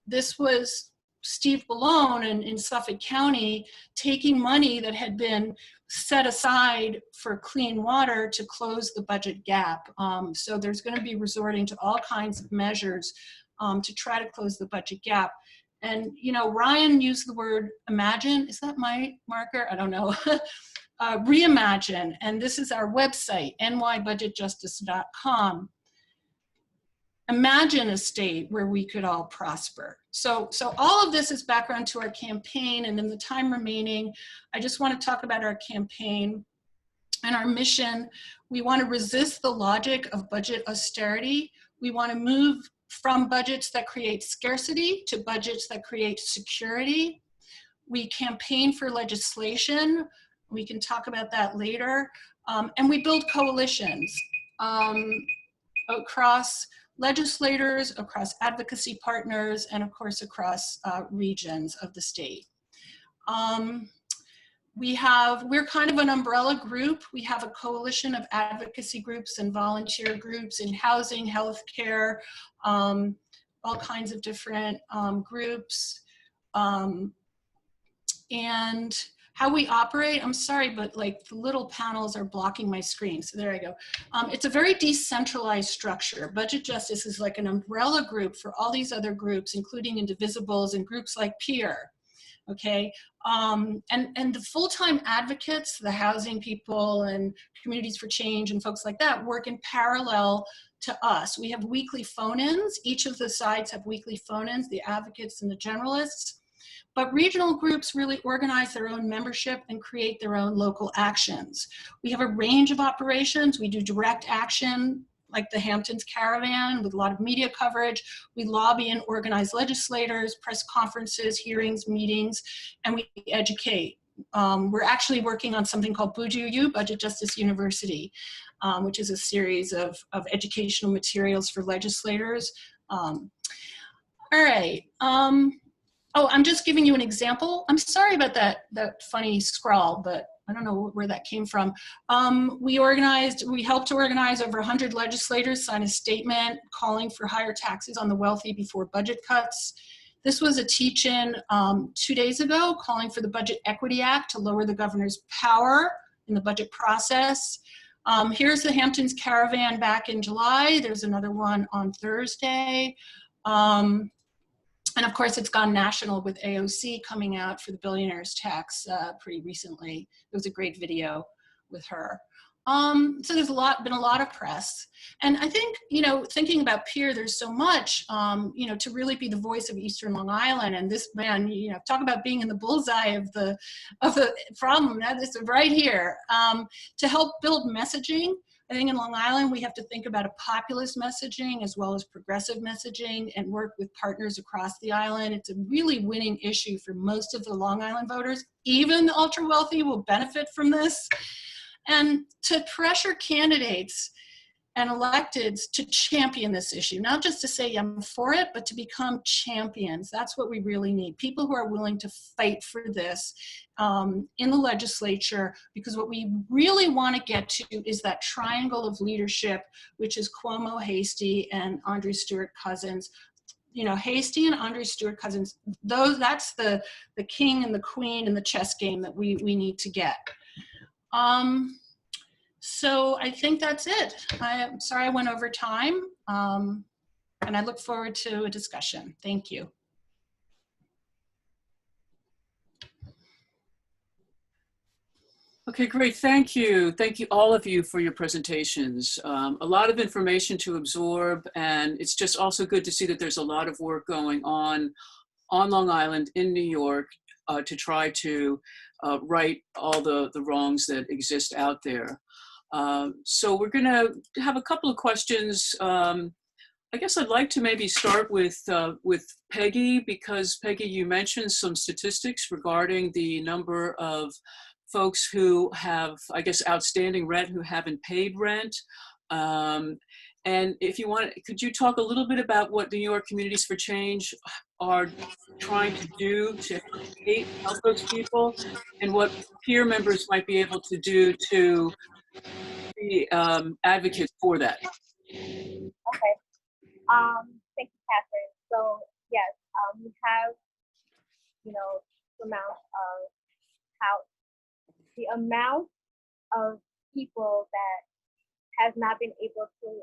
This was Steve Ballone in Suffolk County taking money that had been set aside for clean water to close the budget gap. So there's going to be resorting to all kinds of measures to try to close the budget gap. And, you know, Ryan used the word imagine. Is that my marker? I don't know. Reimagine. And this is our website, nybudgetjustice.com. Imagine a state where we could all prosper. So all of this is background to our campaign, and in the time remaining, I just want to talk about our campaign and our mission. We want to resist the logic of budget austerity. We want to move from budgets that create scarcity to budgets that create security. We campaign for legislation. We can talk about that later. And we build coalitions across legislators, across advocacy partners, and of course across regions of the state. We're kind of an umbrella group. We have a coalition of advocacy groups and volunteer groups in housing, healthcare, all kinds of different groups. And how we operate, I'm sorry, but like the little panels are blocking my screen. So there I go. It's a very decentralized structure. Budget Justice is like an umbrella group for all these other groups, including Indivisibles and groups like PEER, okay? And the full-time advocates, the housing people and Communities for Change and folks like that work in parallel to us. We have weekly phone-ins. Each of the sides have weekly phone-ins, the advocates and the generalists. But regional groups really organize their own membership and create their own local actions. We have a range of operations. We do direct action, like the Hamptons Caravan, with a lot of media coverage. We lobby and organize legislators, press conferences, hearings, meetings, and we educate. We're actually working on something called BUJU, Budget Justice University, which is a series of educational materials for legislators. All right. Oh, I'm just giving you an example. I'm sorry about that funny scrawl, but I don't know where that came from. We helped to organize over 100 legislators sign a statement calling for higher taxes on the wealthy before budget cuts. This was a teach-in 2 days ago calling for the Budget Equity Act to lower the governor's power in the budget process. Here's the Hamptons Caravan back in July. There's another one on Thursday. And of course, it's gone national with AOC coming out for the billionaire's tax pretty recently. It was a great video with her. So there's been a lot of press. And I think, you know, thinking about PEER, there's so much, you know, to really be the voice of Eastern Long Island. And this man, you know, talk about being in the bullseye of the problem. That is right here. To help build messaging. I think in Long Island, we have to think about a populist messaging as well as progressive messaging and work with partners across the island. It's a really winning issue for most of the Long Island voters. Even the ultra wealthy will benefit from this. And to pressure candidates and electeds to champion this issue, not just to say I'm for it, but to become champions. That's what we really need. People who are willing to fight for this in the legislature, because what we really want to get to is that triangle of leadership, which is Cuomo, Hastie, and Andre Stewart Cousins. You know, Hastie and Andre Stewart Cousins, that's the king and the queen in the chess game that we need to get. So I think that's it. I'm sorry I went over time, and I look forward to a discussion. Thank you. Okay, great. Thank you. Thank you, all of you, for your presentations. A lot of information to absorb, and it's just also good to see that there's a lot of work going on Long Island, in New York, to try to right all the wrongs that exist out there. So we're going to have a couple of questions. I guess I'd like to maybe start with Peggy, because Peggy, you mentioned some statistics regarding the number of folks who have, I guess, outstanding rent, who haven't paid rent. And if you want, could you talk a little bit about what New York Communities for Change are trying to do to help those people, and what peer members might be able to do to be advocates for that? Okay. Thank you, Catherine. So yes, we have amount of people that has not been able to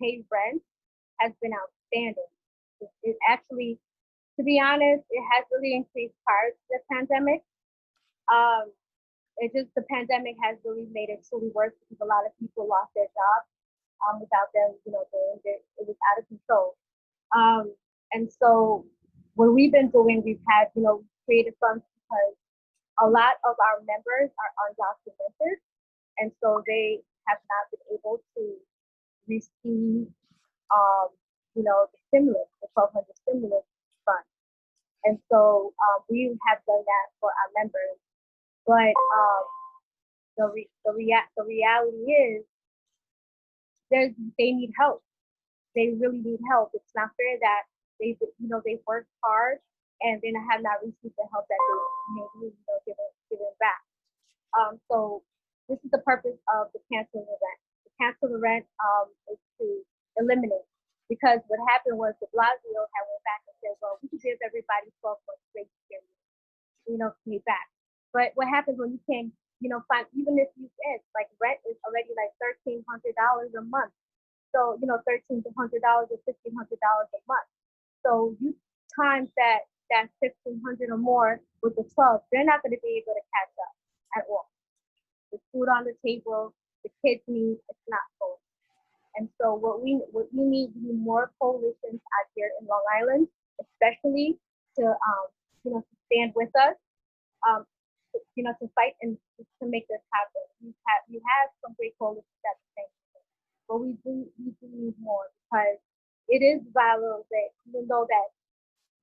pay rent has been outstanding. It actually, to be honest, it has really increased prior to the pandemic. The pandemic has really made it truly worse because a lot of people lost their jobs without them, it was out of control. And so what we've been doing, we've had, created funds because a lot of our members are undocumented, and so they have not been able to receive, the stimulus, the 1,200 stimulus fund. And so we have done that for our members. But the reality is, they need help. They really need help. It's not fair that they've worked hard and then have not received the help that they maybe given back. So this is the purpose of the cancel the rent. The cancel the rent is to eliminate, because what happened was de Blasio had went back and said, well, we could give everybody 12 months grace period, to pay back. But what happens when you can, find, even if you said, like, rent is already like $1,300 a month. So, $1,300 or $1,500 a month. So you times that $1,500 or more with the 12, they're not going to be able to catch up at all. The food on the table, the kids need, it's not full. And so what we need more coalitions out here in Long Island, especially to stand with us, to fight and to make this happen. We have some great coalitions at the same time, but we do need more, because it is vital that, even though that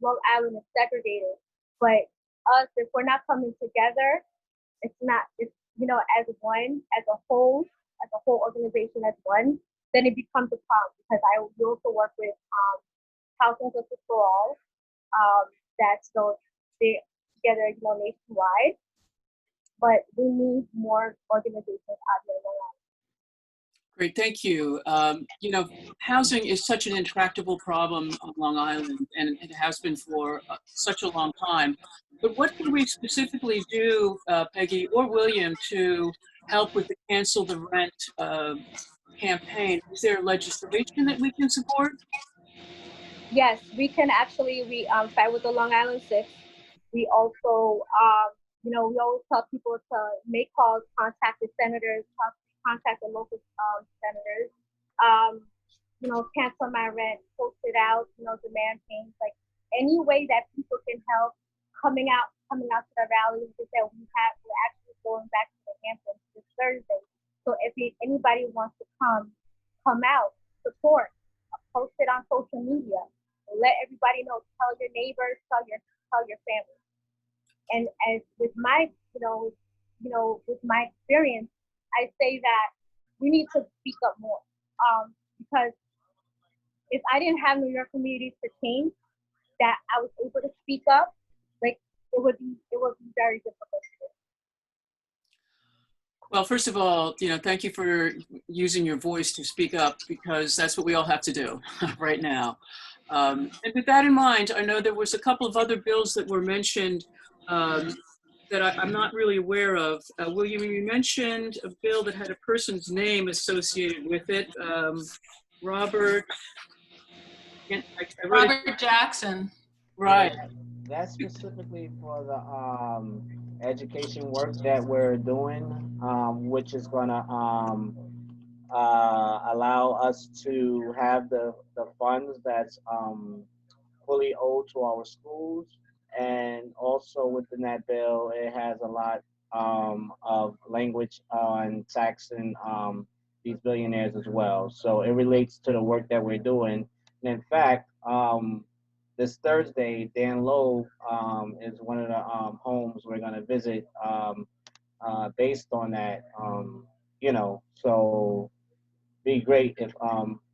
Long Island is segregated, but us, if we're not coming together, it's as one, as a whole organization as one, then it becomes a problem. Because we also work with Housing Justice for All, that's they're together, nationwide. But we need more organizations out there in Long Island. Great, thank you. Housing is such an intractable problem on Long Island, and it has been for such a long time. But what can we specifically do, Peggy or William, to help with the Cancel the Rent campaign? Is there legislation that we can support? Yes, we can actually. We fight with the Long Island 6. We also, we always tell people to make calls, contact the senators, contact the local senators, cancel my rent, post it out, demand change, like any way that people can help coming out to the rally. We're actually going back to the Hamptons this Thursday. So if anybody wants to come out, support, post it on social media, let everybody know, tell your neighbors, tell your family. And as with my, with my experience, I say that we need to speak up more, because if I didn't have New York communities to change, that I was able to speak up, like it would be very difficult to do. Well, first of all, thank you for using your voice to speak up, because that's what we all have to do right now. And with that in mind, I know there was a couple of other bills that were mentioned that I'm not really aware of. William, you mentioned a bill that had a person's name associated with it. Robert Jackson. Right. Yeah, that's specifically for the education work that we're doing, which is going to allow us to have the funds that's fully owed to our schools. And also within that bill, it has a lot of language on taxing these billionaires as well. So it relates to the work that we're doing. And in fact, this Thursday, Dan Lowe is one of the homes we're going to visit based on that, so be great if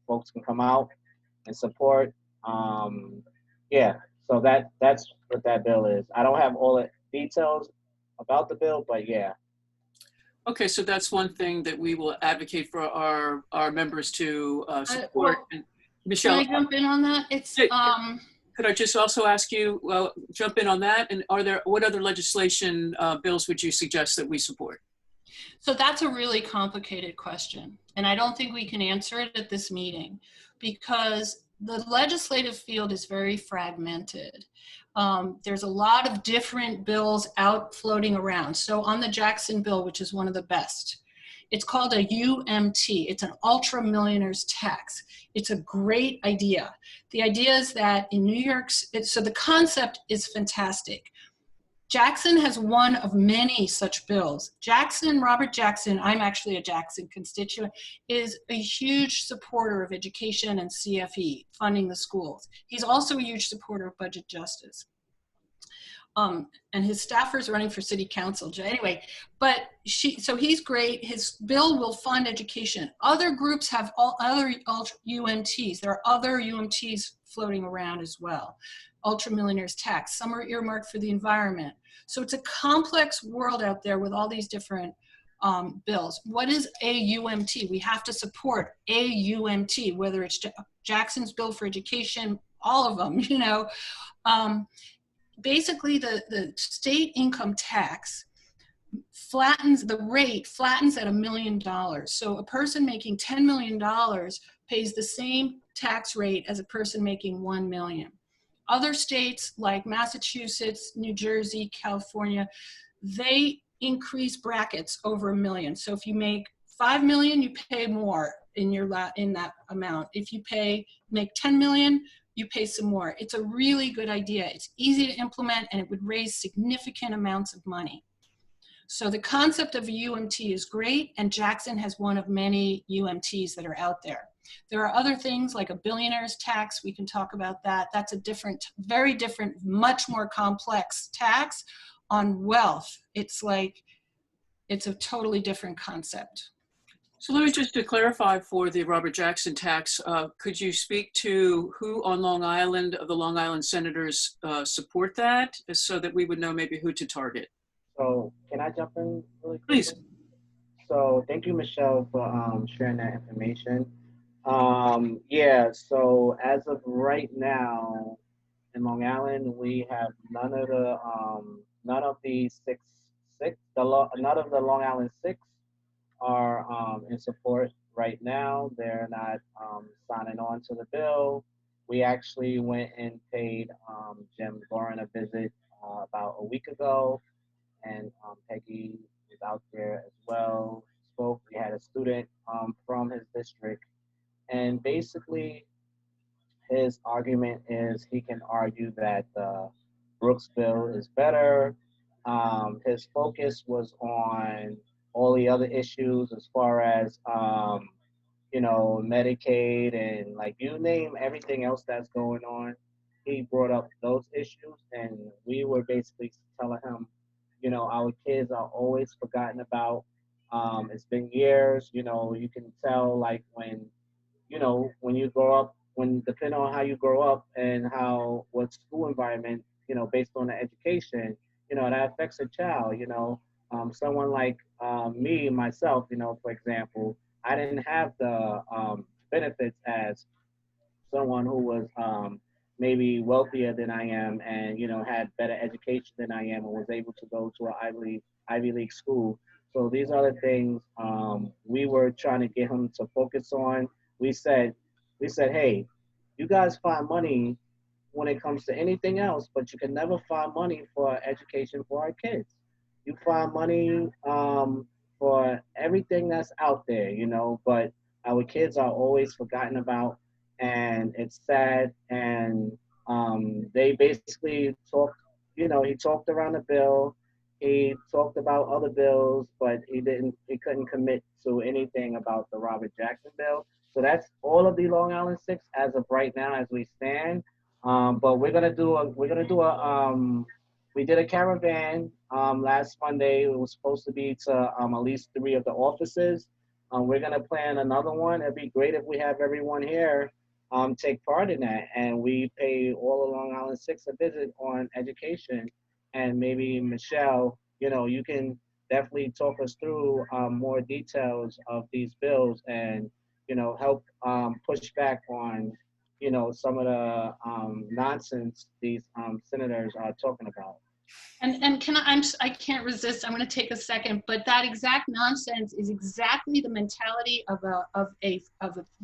folks can come out and support. So that's what that bill is. I don't have all the details about the bill, but yeah. Okay, so that's one thing that we will advocate for our members to support. Michelle, can I jump in on that? Could I just also ask you, jump in on that? And what other legislation bills would you suggest that we support? So that's a really complicated question. And I don't think we can answer it at this meeting because the legislative field is very fragmented. There's a lot of different bills out floating around. So on the Jackson bill, which is one of the best, it's called a UMT. It's an ultra millionaires tax. It's a great idea. The idea is that in New York, so the concept is fantastic. Jackson has one of many such bills. Jackson, Robert Jackson, I'm actually a Jackson constituent, is a huge supporter of education and CFE, funding the schools. He's also a huge supporter of budget justice. And his staffer's running for city council. Anyway, but so he's great. His bill will fund education. Other groups have other UMTs. There are other UMTs floating around as well. Ultra millionaires tax. Some are earmarked for the environment. So it's a complex world out there with all these different bills. What is a UMT? We have to support a UMT, whether it's Jackson's bill for education, all of them, you know. Basically, the state income tax flattens, the rate flattens at $1 million. So a person making $10 million pays the same tax rate as a person making $1 million. Other states like Massachusetts, New Jersey, California, they increase brackets over $1 million. So if you make $5 million, you pay more in that amount. If you make $10 million, you pay some more. It's a really good idea. It's easy to implement and it would raise significant amounts of money. So the concept of a UMT is great, and Jackson has one of many UMTs that are out there. There are other things like a billionaire's tax. We can talk about that. That's a different, very different, much more complex tax on wealth. It's a totally different concept. So let me just to clarify for the Robert Jackson tax, could you speak to who on Long Island of the Long Island senators support that, so that we would know maybe who to target? So can I jump in really quick? Please. So thank you, Michelle, for sharing that information. Yeah, so as of right now in Long Island, we have none of the none of the Long Island six are in support right now. They're not signing on to the bill. We actually went and paid Jim Gorin a visit about a week ago, and Peggy was out there as well. Spoke. We had a student from his district, and basically his argument is he can argue that the Brooks bill is better. His focus was on all the other issues as far as Medicaid and like you name everything else that's going on. He brought up those issues, and we were basically telling him, our kids are always forgotten about. It's been years. You can tell like when you grow up, depending on how you grow up and what school environment, based on the education, that affects a child. Someone like myself, for example, I didn't have the benefits as someone who was maybe wealthier than I am and, had better education than I am and was able to go to an Ivy League school. So these are the things we were trying to get him to focus on. We said, hey, you guys find money when it comes to anything else, but you can never find money for education for our kids. You find money for everything that's out there, but our kids are always forgotten about, and it's sad. And they basically talked, he talked around the bill. He talked about other bills, but he couldn't commit to anything about the Robert Jackson bill. So that's all of the Long Island Six as of right now, as we stand. But we did a caravan last Monday. It was supposed to be to at least 3 of the offices. We're gonna plan another one. It'd be great if we have everyone here take part in that, and we pay all the Long Island Six a visit on education. And maybe Michelle, you can definitely talk us through more details of these bills and, help push back on, some of the nonsense these senators are talking about. And I can't resist. I'm going to take a second, but that exact nonsense is exactly the mentality of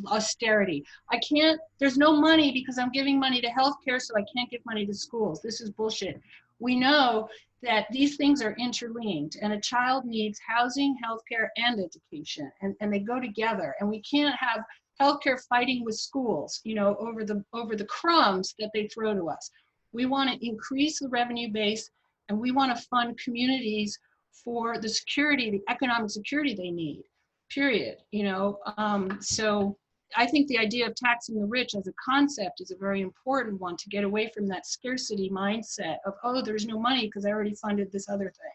austerity. I can't. There's no money because I'm giving money to healthcare, so I can't give money to schools. This is bullshit. We know that these things are interlinked, and a child needs housing, healthcare, and education, and they go together. And we can't have healthcare fighting with schools, over the crumbs that they throw to us. We want to increase the revenue base. And we want to fund communities for the security, the economic security they need, period. So I think the idea of taxing the rich as a concept is a very important one to get away from that scarcity mindset of, oh, there's no money because I already funded this other thing.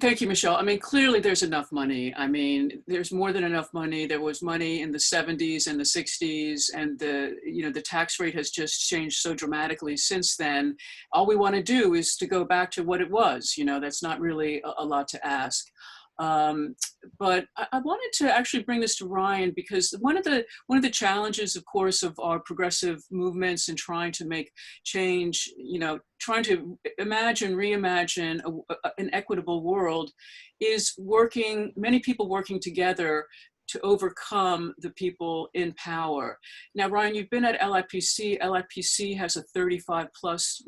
Thank you, Michelle. I mean, clearly there's enough money. I mean, there's more than enough money. There was money in the 70s and the 60s, and the tax rate has just changed so dramatically since then. All we want to do is to go back to what it was. That's not really a lot to ask. But I wanted to actually bring this to Ryan, because one of the challenges, of course, of our progressive movements and trying to make change, trying to reimagine an equitable world, is many people working together to overcome the people in power. Now, Ryan, you've been at LIPC. LIPC has a 35 plus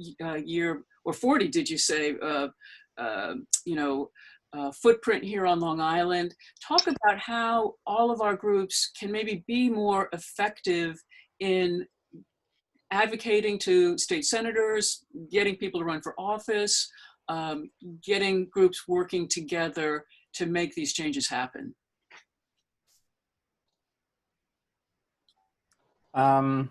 year, or 40, did you say, footprint here on Long Island. Talk about how all of our groups can maybe be more effective in advocating to state senators, getting people to run for office, getting groups working together to make these changes happen. I'm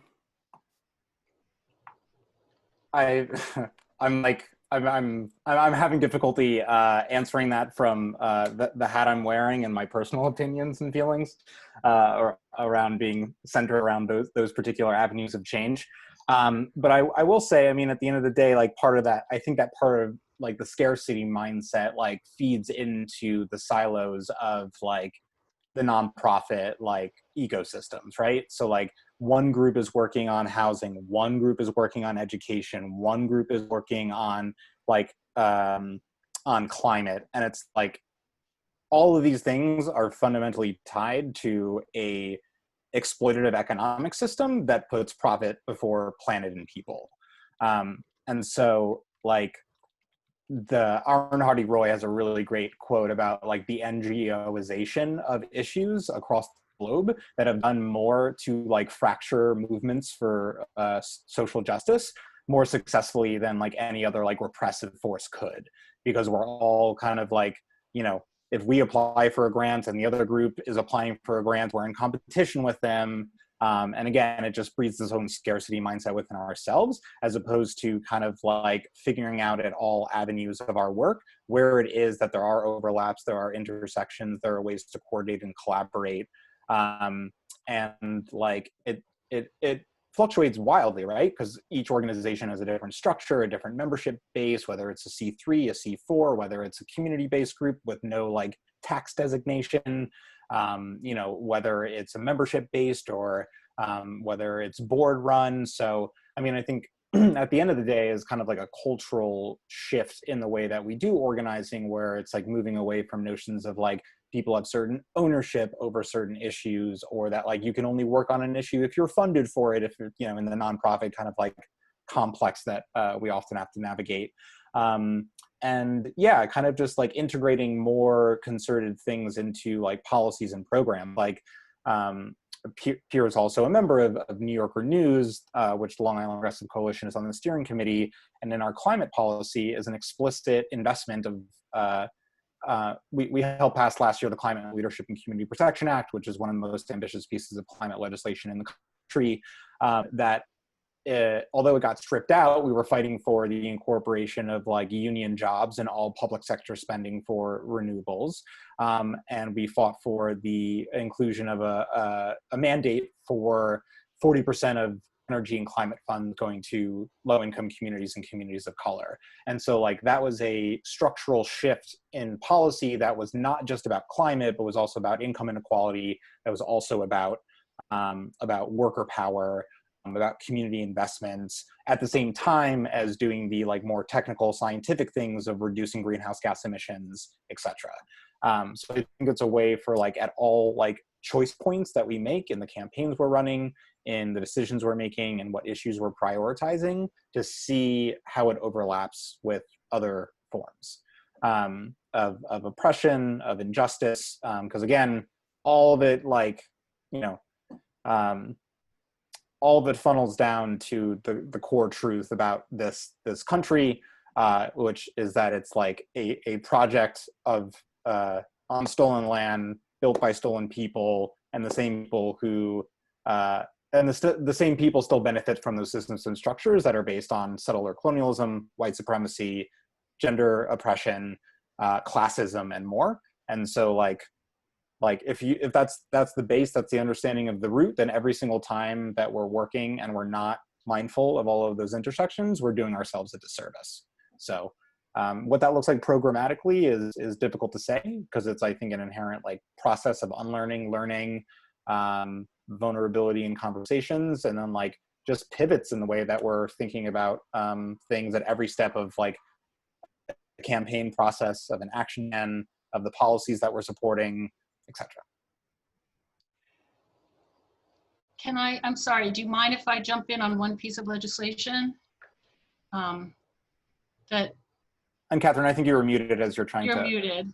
having difficulty answering that from the hat I'm wearing and my personal opinions and feelings or around being centered around those particular avenues of change. But I will say, I mean, at the end of the day, like part of that, I think that part of like the scarcity mindset like feeds into the silos of like the nonprofit like ecosystems, right? So like one group is working on housing, one group is working on education, one group is working on like on climate, and it's like all of these things are fundamentally tied to a exploitative economic system that puts profit before planet and people. And so like Aaron Hardy Roy has a really great quote about like the NGOization of issues across the globe that have done more to like fracture movements for social justice more successfully than like any other like repressive force could, because we're all kind of like, if we apply for a grant and the other group is applying for a grant, we're in competition with them. And again, it just breeds this own scarcity mindset within ourselves, as opposed to kind of like figuring out at all avenues of our work where it is that there are overlaps, there are intersections, there are ways to coordinate and collaborate. And like it fluctuates wildly, right? Because each organization has a different structure, a different membership base, whether it's a C3, a C4, whether it's a community-based group with no like tax designation, whether it's a membership-based or whether it's board-run. So, I mean, I think at the end of the day is kind of like a cultural shift in the way that we do organizing, where it's like moving away from notions of like people have certain ownership over certain issues, or that like you can only work on an issue if you're funded for it, if you're, in the nonprofit kind of like complex that we often have to navigate. And yeah, kind of just like integrating more concerted things into like policies and programs. Like Pierre is also a member of New Yorker News, which the Long Island Progressive Coalition is on the steering committee. And in our climate policy is an explicit investment of, we helped pass last year the Climate Leadership and Community Protection Act, which is one of the most ambitious pieces of climate legislation in the country, that although it got stripped out, we were fighting for the incorporation of like union jobs and all public sector spending for renewables. And we fought for the inclusion of a mandate for 40% of energy and climate funds going to low-income communities and communities of color. And so like that was a structural shift in policy that was not just about climate, but was also about income inequality, that was also about worker power, about community investments at the same time as doing the like more technical scientific things of reducing greenhouse gas emissions, etc. So I think it's a way for like at all like choice points that we make in the campaigns we're running, in the decisions we're making, and what issues we're prioritizing, to see how it overlaps with other forms of oppression, of injustice, because again, all of it, like, you know, all of it funnels down to the core truth about this country, which is that it's like a project of on stolen land, built by stolen people, and the same people who and the same people still benefit from those systems and structures that are based on settler colonialism, white supremacy, gender oppression, classism, and more. And so like if that's the base, that's the understanding of the root, then every single time that we're working and we're not mindful of all of those intersections, we're doing ourselves a disservice. So what that looks like programmatically is difficult to say, because it's, I think, an inherent like process of unlearning, learning, vulnerability in conversations, and then like just pivots in the way that we're thinking about things at every step of like the campaign process, of an action plan, of the policies that we're supporting, etc. I'm sorry, do you mind if I jump in on one piece of legislation? That And Catherine, I think you were muted as you're trying to. You're muted.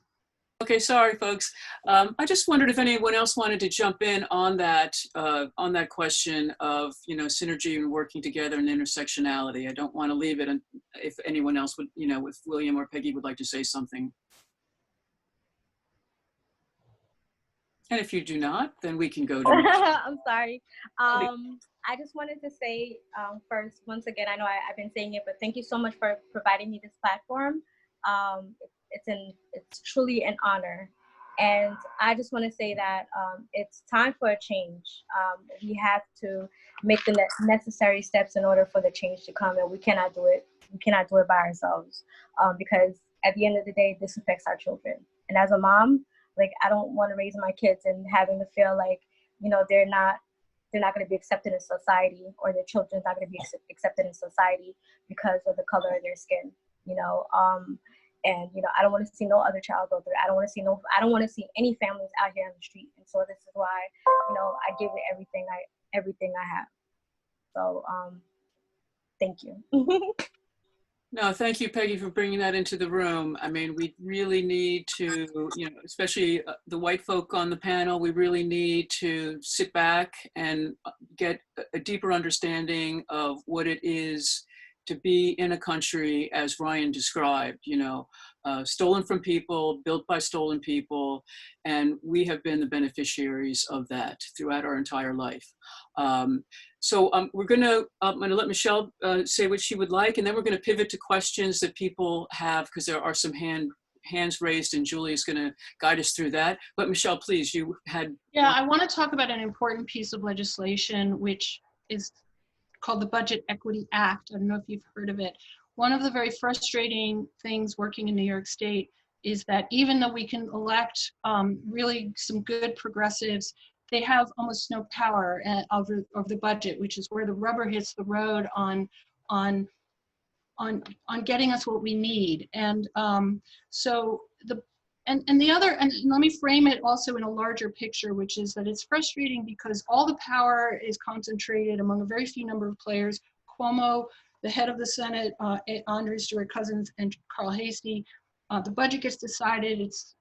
Okay, sorry, folks. I just wondered if anyone else wanted to jump in on that question of, you know, synergy and working together and intersectionality. I don't want to leave it, and if anyone else would, you know, if William or Peggy would like to say something. And if you do not, then we can go to. I'm sorry. I just wanted to say first, once again, I know I've been saying it, but thank you so much for providing me this platform. It's truly an honor. And I just want to say that it's time for a change. We have to make the necessary steps in order for the change to come, and we cannot do it. We cannot do it by ourselves, because at the end of the day, this affects our children. And as a mom, like, I don't want to raise my kids and having to feel like, you know, they're not going to be accepted in society, or their children's not going to be accepted in society because of the color of their skin, you know. And, you know, I don't want to see no other child go through it. I don't want to see any families out here on the street. And so this is why, you know, I give it everything I have. So thank you. No, thank you, Peggy, for bringing that into the room. I mean, we really need to, you know, especially the white folk on the panel, we really need to sit back and get a deeper understanding of what it is to be in a country, as Ryan described, you know, stolen from people, built by stolen people, and we have been the beneficiaries of that throughout our entire life. So I'm gonna let Michelle say what she would like, and then we're gonna pivot to questions that people have, because there are some hands raised, and Julie is gonna guide us through that. But Michelle, please, you had. Yeah, I wanna talk about an important piece of legislation, which is called the Budget Equity Act. I don't know if you've heard of it. One of the very frustrating things working in New York State is that even though we can elect really some good progressives, they have almost no power over the budget, which is where the rubber hits the road on getting us what we need. And let me frame it also in a larger picture, which is that it's frustrating because all the power is concentrated among a very few number of players. Cuomo, the head of the Senate, Andrew Stewart-Cousins, and Carl Hastie. The budget gets decided. It's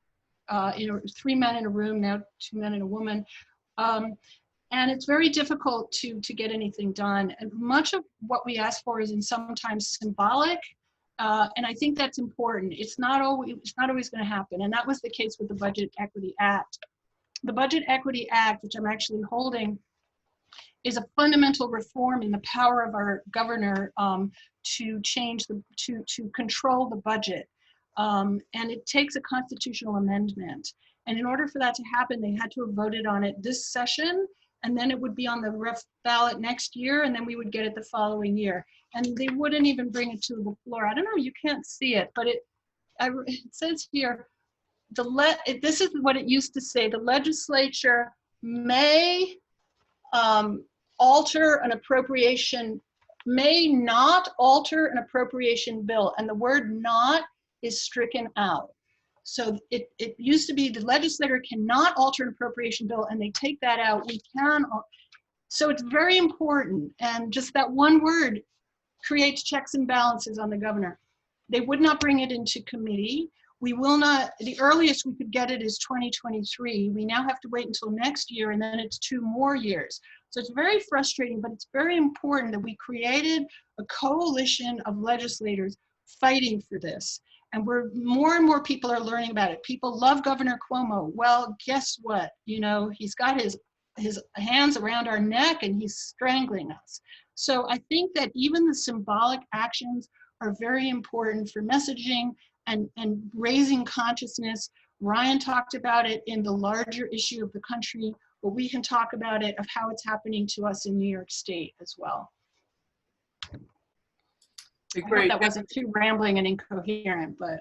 3 men in a room, now 2 men and a woman. And it's very difficult to get anything done. And much of what we ask for is sometimes symbolic. And I think that's important. It's not always going to happen. And that was the case with the Budget Equity Act. The Budget Equity Act, which I'm actually holding, is a fundamental reform in the power of our governor to control the budget. And it takes a constitutional amendment. And in order for that to happen, they had to have voted on it this session, and then it would be on the ballot next year, and then we would get it the following year. And they wouldn't even bring it to the floor. I don't know, you can't see it, but it says here, this is what it used to say: the legislature may alter an appropriation, may not alter an appropriation bill, and the word not is stricken out. So it used to be the legislator cannot alter an appropriation bill, and they take that out. We can. So it's very important, and just that one word creates checks and balances on the governor. They would not bring it into committee. We will not, the earliest we could get it is 2023. We now have to wait until next year, and then it's 2 more years. So it's very frustrating, but it's very important that we created a coalition of legislators fighting for this. And more and more people are learning about it. People love Governor Cuomo. Well, guess what? You know, he's got his hands around our neck and he's strangling us. So I think that even the symbolic actions are very important for messaging and raising consciousness. Ryan talked about it in the larger issue of the country, but we can talk about it of how it's happening to us in New York State as well. Great. I hope that wasn't too rambling and incoherent, but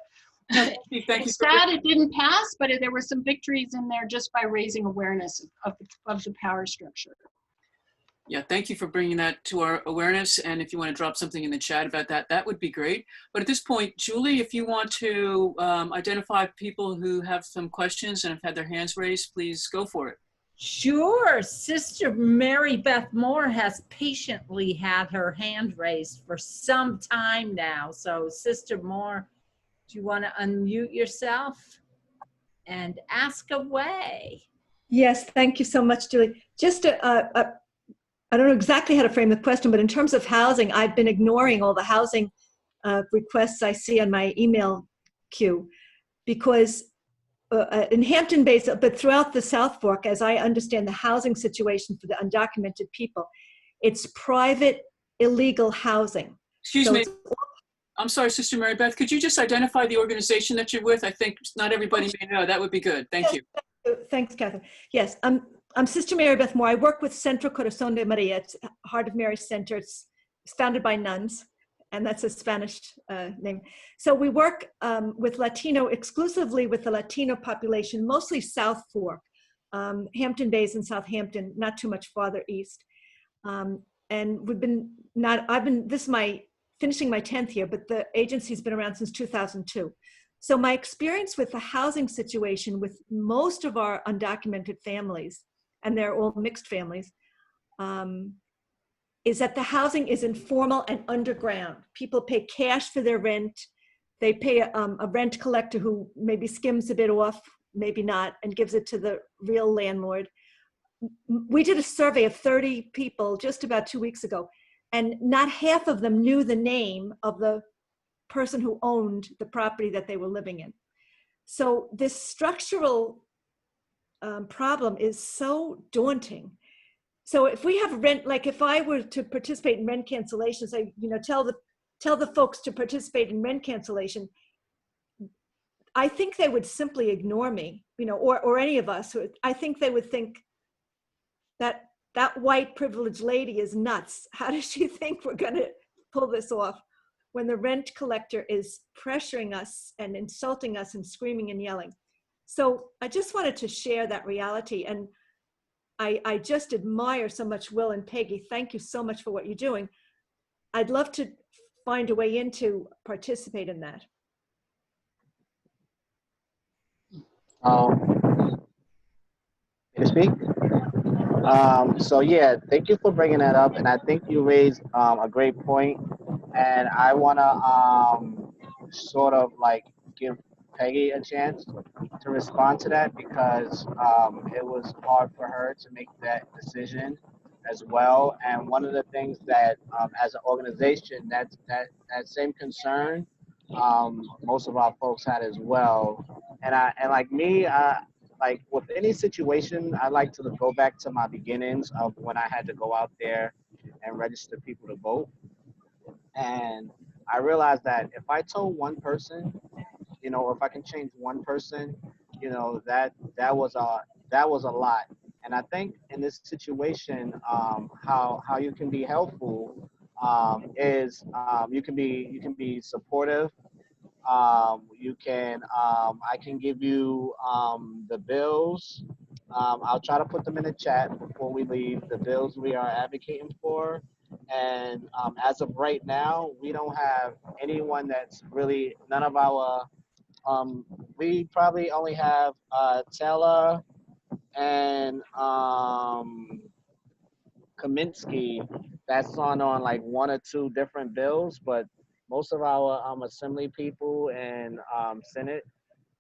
Thank you. it's sad it didn't pass, but there were some victories in there just by raising awareness of the power structure. Yeah, thank you for bringing that to our awareness. And if you want to drop something in the chat about that, that would be great. But at this point, Julie, if you want to identify people who have some questions and have had their hands raised, please go for it. Sure. Sister Mary Beth Moore has patiently had her hand raised for some time now. So Sister Moore, do you want to unmute yourself and ask away? Yes, thank you so much, Julie. Just I don't know exactly how to frame the question, but in terms of housing, I've been ignoring all the housing requests I see on my email queue because in Hampton Bays, but throughout the South Fork, as I understand the housing situation for the undocumented people, it's private illegal housing. Excuse me. I'm sorry, Sister Mary Beth, could you just identify the organization that you're with? I think not everybody may know. That would be good. Thank you. Thanks, Catherine. Yes, I'm Sister Mary Beth Moore. I work with Centro Corazón de María. It's Heart of Mary Center. It's founded by nuns, and that's a Spanish name. So we work with exclusively with the Latino population, mostly South Fork, Hampton Bays and Southampton, not too much farther east. And this is finishing my 10th year, but the agency's been around since 2002. So my experience with the housing situation with most of our undocumented families, and they're all mixed families, is that the housing is informal and underground. People pay cash for their rent. They pay a rent collector who maybe skims a bit off, maybe not, and gives it to the real landlord. We did a survey of 30 people just about 2 weeks ago, and not half of them knew the name of the person who owned the property that they were living in. So this structural problem is so daunting. So if we have rent, like if I were to participate in rent cancellation, say, tell the folks to participate in rent cancellation, I think they would simply ignore me, or any of us. I think they would think that white privileged lady is nuts. How does she think we're going to pull this off when the rent collector is pressuring us and insulting us and screaming and yelling? So I just wanted to share that reality. And I just admire so much Will and Peggy. Thank you so much for what you're doing. I'd love to find a way in to participate in that. Can I speak? So yeah, thank you for bringing that up. And I think you raised a great point. And I want to sort of like give Peggy a chance to respond to that because it was hard for her to make that decision as well. And one of the things that as an organization, that same concern most of our folks had as well. And like me, like with any situation, I like to go back to my beginnings of when I had to go out there and register people to vote. And I realized that if I told one person, if I can change one person, that was a lot. And I think in this situation, how you can be helpful is you can be supportive. I can give you the bills I'll try to put them in the chat before we leave, the bills we are advocating for. And as of right now, we don't have anyone that's really, none of our, we probably only have Taylor and Kaminsky that's on like one or two different bills, but most of our assembly people and Senate,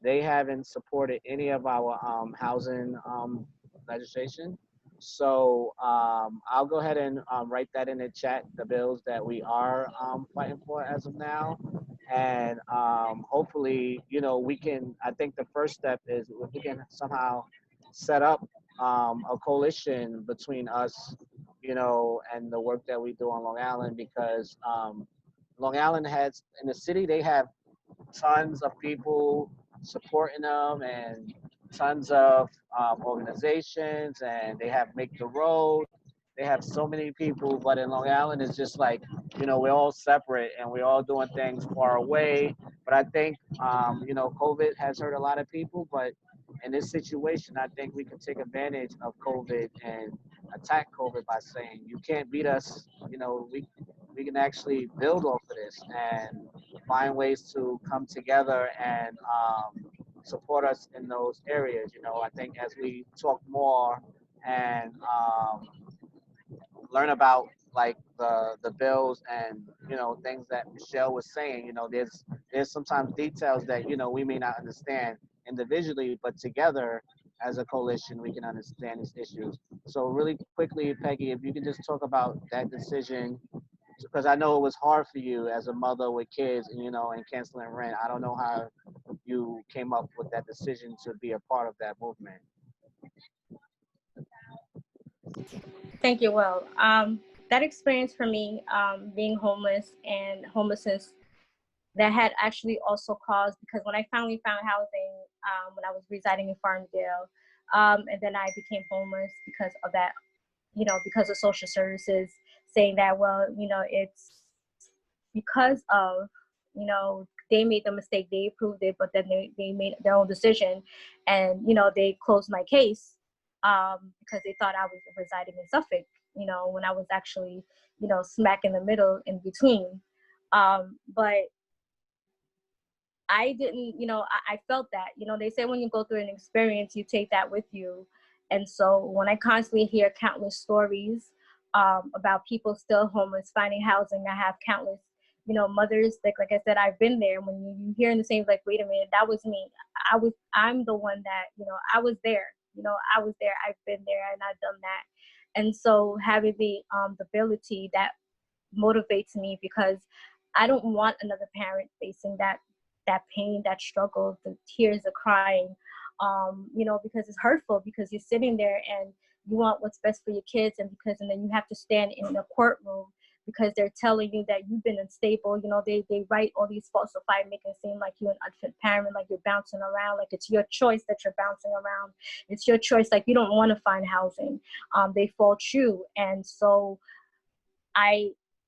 they haven't supported any of our housing legislation. So I'll go ahead and write that in the chat, the bills that we are fighting for as of now. And hopefully, you know, we can, I think the first step is if we can somehow set up a coalition between us, you know, and the work that we do on Long Island, because Long Island has, in the city, they have tons of people supporting them and tons of organizations, and they have Make the Road. They have so many people, but in Long Island, it's just like, you know, we're all separate and we're all doing things far away. But I think, you know, COVID has hurt a lot of people, but in this situation, I think we can take advantage of COVID and attack COVID by saying, you can't beat us. You know, we can actually build off of this and find ways to come together and support us in those areas. You know, I think as we talk more and learn about like the bills and, you know, things that Michelle was saying, you know, there's sometimes details that, you know, we may not understand individually, but together as a coalition we can understand these issues. So really quickly, Peggy, if you can just talk about that decision, because I know it was hard for you as a mother with kids and, you know, and canceling rent. I don't know how you came up with that decision to be a part of that movement. Thank you. Well, that experience for me, being homeless and homelessness, that had actually also caused, because when I finally found housing, when I was residing in Farmdale, and then I became homeless because of that, you know, because of social services saying that, well, you know, it's because of, you know, they made the mistake, they approved it, but then they made their own decision, and, you know, they closed my case because they thought I was residing in Suffolk, you know, when I was actually, you know, smack in the middle in between. But I didn't, you know, I felt that, you know, they say when you go through an experience, you take that with you. And so when I constantly hear countless stories about people still homeless, finding housing, I have countless, you know, mothers, like I said, I've been there. When you hear in the same, like, wait a minute, that was me. I'm the one that, you know, I was there, you know, I was there, I've been there and I've done that. And so having the ability that motivates me, because I don't want another parent facing that pain, that struggle, the tears, the crying, you know, because it's hurtful, because you're sitting there and you want what's best for your kids, and then you have to stand in the courtroom because they're telling you that you've been unstable. You know, they write all these falsified, making it seem like you're an unfit parent, like you're bouncing around, like it's your choice that you're bouncing around. It's your choice, like you don't want to find housing. They fault you. And so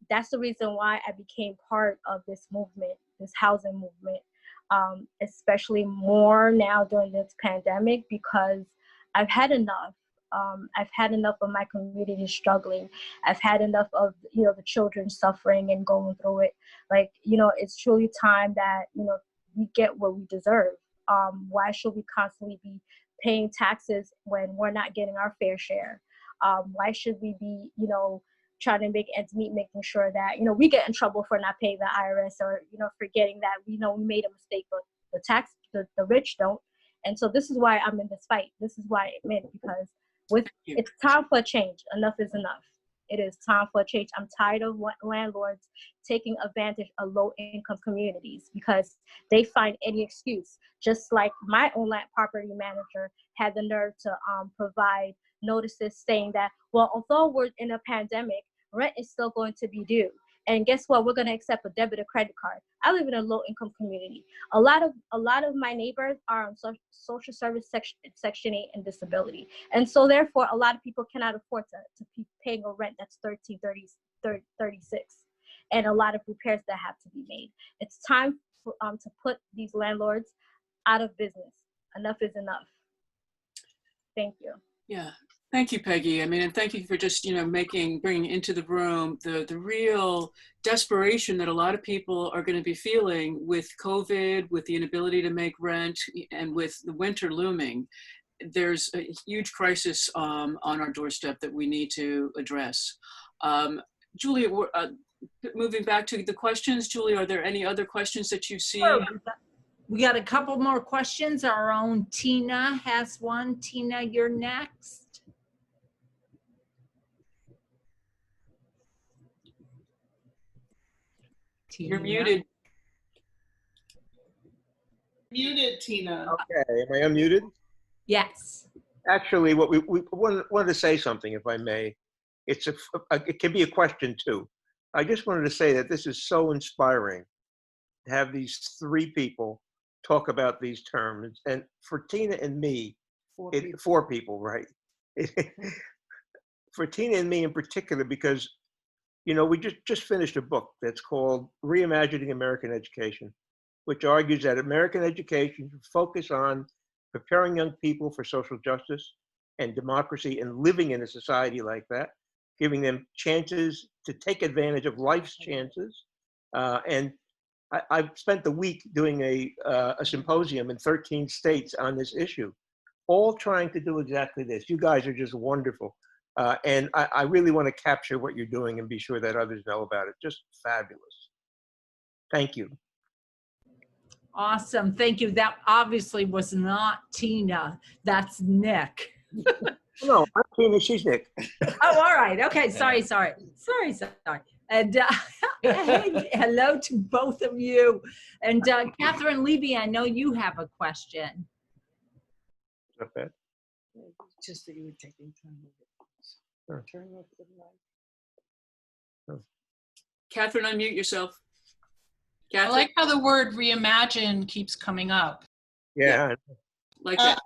that's the reason why I became part of this movement, this housing movement, especially more now during this pandemic, because I've had enough. I've had enough of my community struggling. I've had enough of, you know, the children suffering and going through it. Like, you know, it's truly time that, you know, we get what we deserve. Why should we constantly be paying taxes when we're not getting our fair share? Why should we be, you know, trying to make ends meet, making sure that, you know, we get in trouble for not paying the IRS, or, you know, forgetting that, you know, we made a mistake, but the rich don't. And so this is why I'm in this fight. This is why I'm in, because it's time for a change. Enough is enough. It is time for a change. I'm tired of landlords taking advantage of low-income communities because they find any excuse. Just like my own land property manager had the nerve to provide notices saying that, well, although we're in a pandemic, rent is still going to be due. And guess what? We're going to accept a debit or credit card. I live in a low-income community. A lot of my neighbors are on social service section 8 and disability, and so therefore a lot of people cannot afford to be paying a rent that's $13.36, and a lot of repairs that have to be made. It's time to put these landlords out of business. Enough is enough. Thank you. Yeah. Thank you, Peggy. I mean, and thank you for just, you know, bringing into the room the real desperation that a lot of people are going to be feeling with COVID, with the inability to make rent, and with the winter looming. There's a huge crisis on our doorstep that we need to address. Julia, moving back to the questions, Julia, are there any other questions that you see? Sure. We got a couple more questions. Our own Tina has one. Tina, you're next. You're muted. Muted, Tina. Okay, am I unmuted? Yes. Actually, what we wanted to say something, if I may. It can be a question too. I just wanted to say that this is so inspiring to have these three people talk about these terms. And for Tina and me, four people, right? For Tina and me in particular, because, you know, we just finished a book that's called Reimagining American Education, which argues that American education should focus on preparing young people for social justice and democracy and living in a society like that, giving them chances to take advantage of life's chances. And I've spent the week doing a symposium in 13 states on this issue, all trying to do exactly this. You guys are just wonderful. And I really want to capture what you're doing and be sure that others know about it. Just fabulous. Thank you. Awesome. Thank you. That obviously was not Tina. That's Nick. No, I'm Tina, she's Nick. Oh, all right. Okay. Sorry. And hey, hello to both of you. And Catherine Levy, I know you have a question. Not bad. Just that you were taking time with it. Sure. Turn off the light. Catherine, unmute yourself. I like how the word reimagine keeps coming up. Yeah. Like that.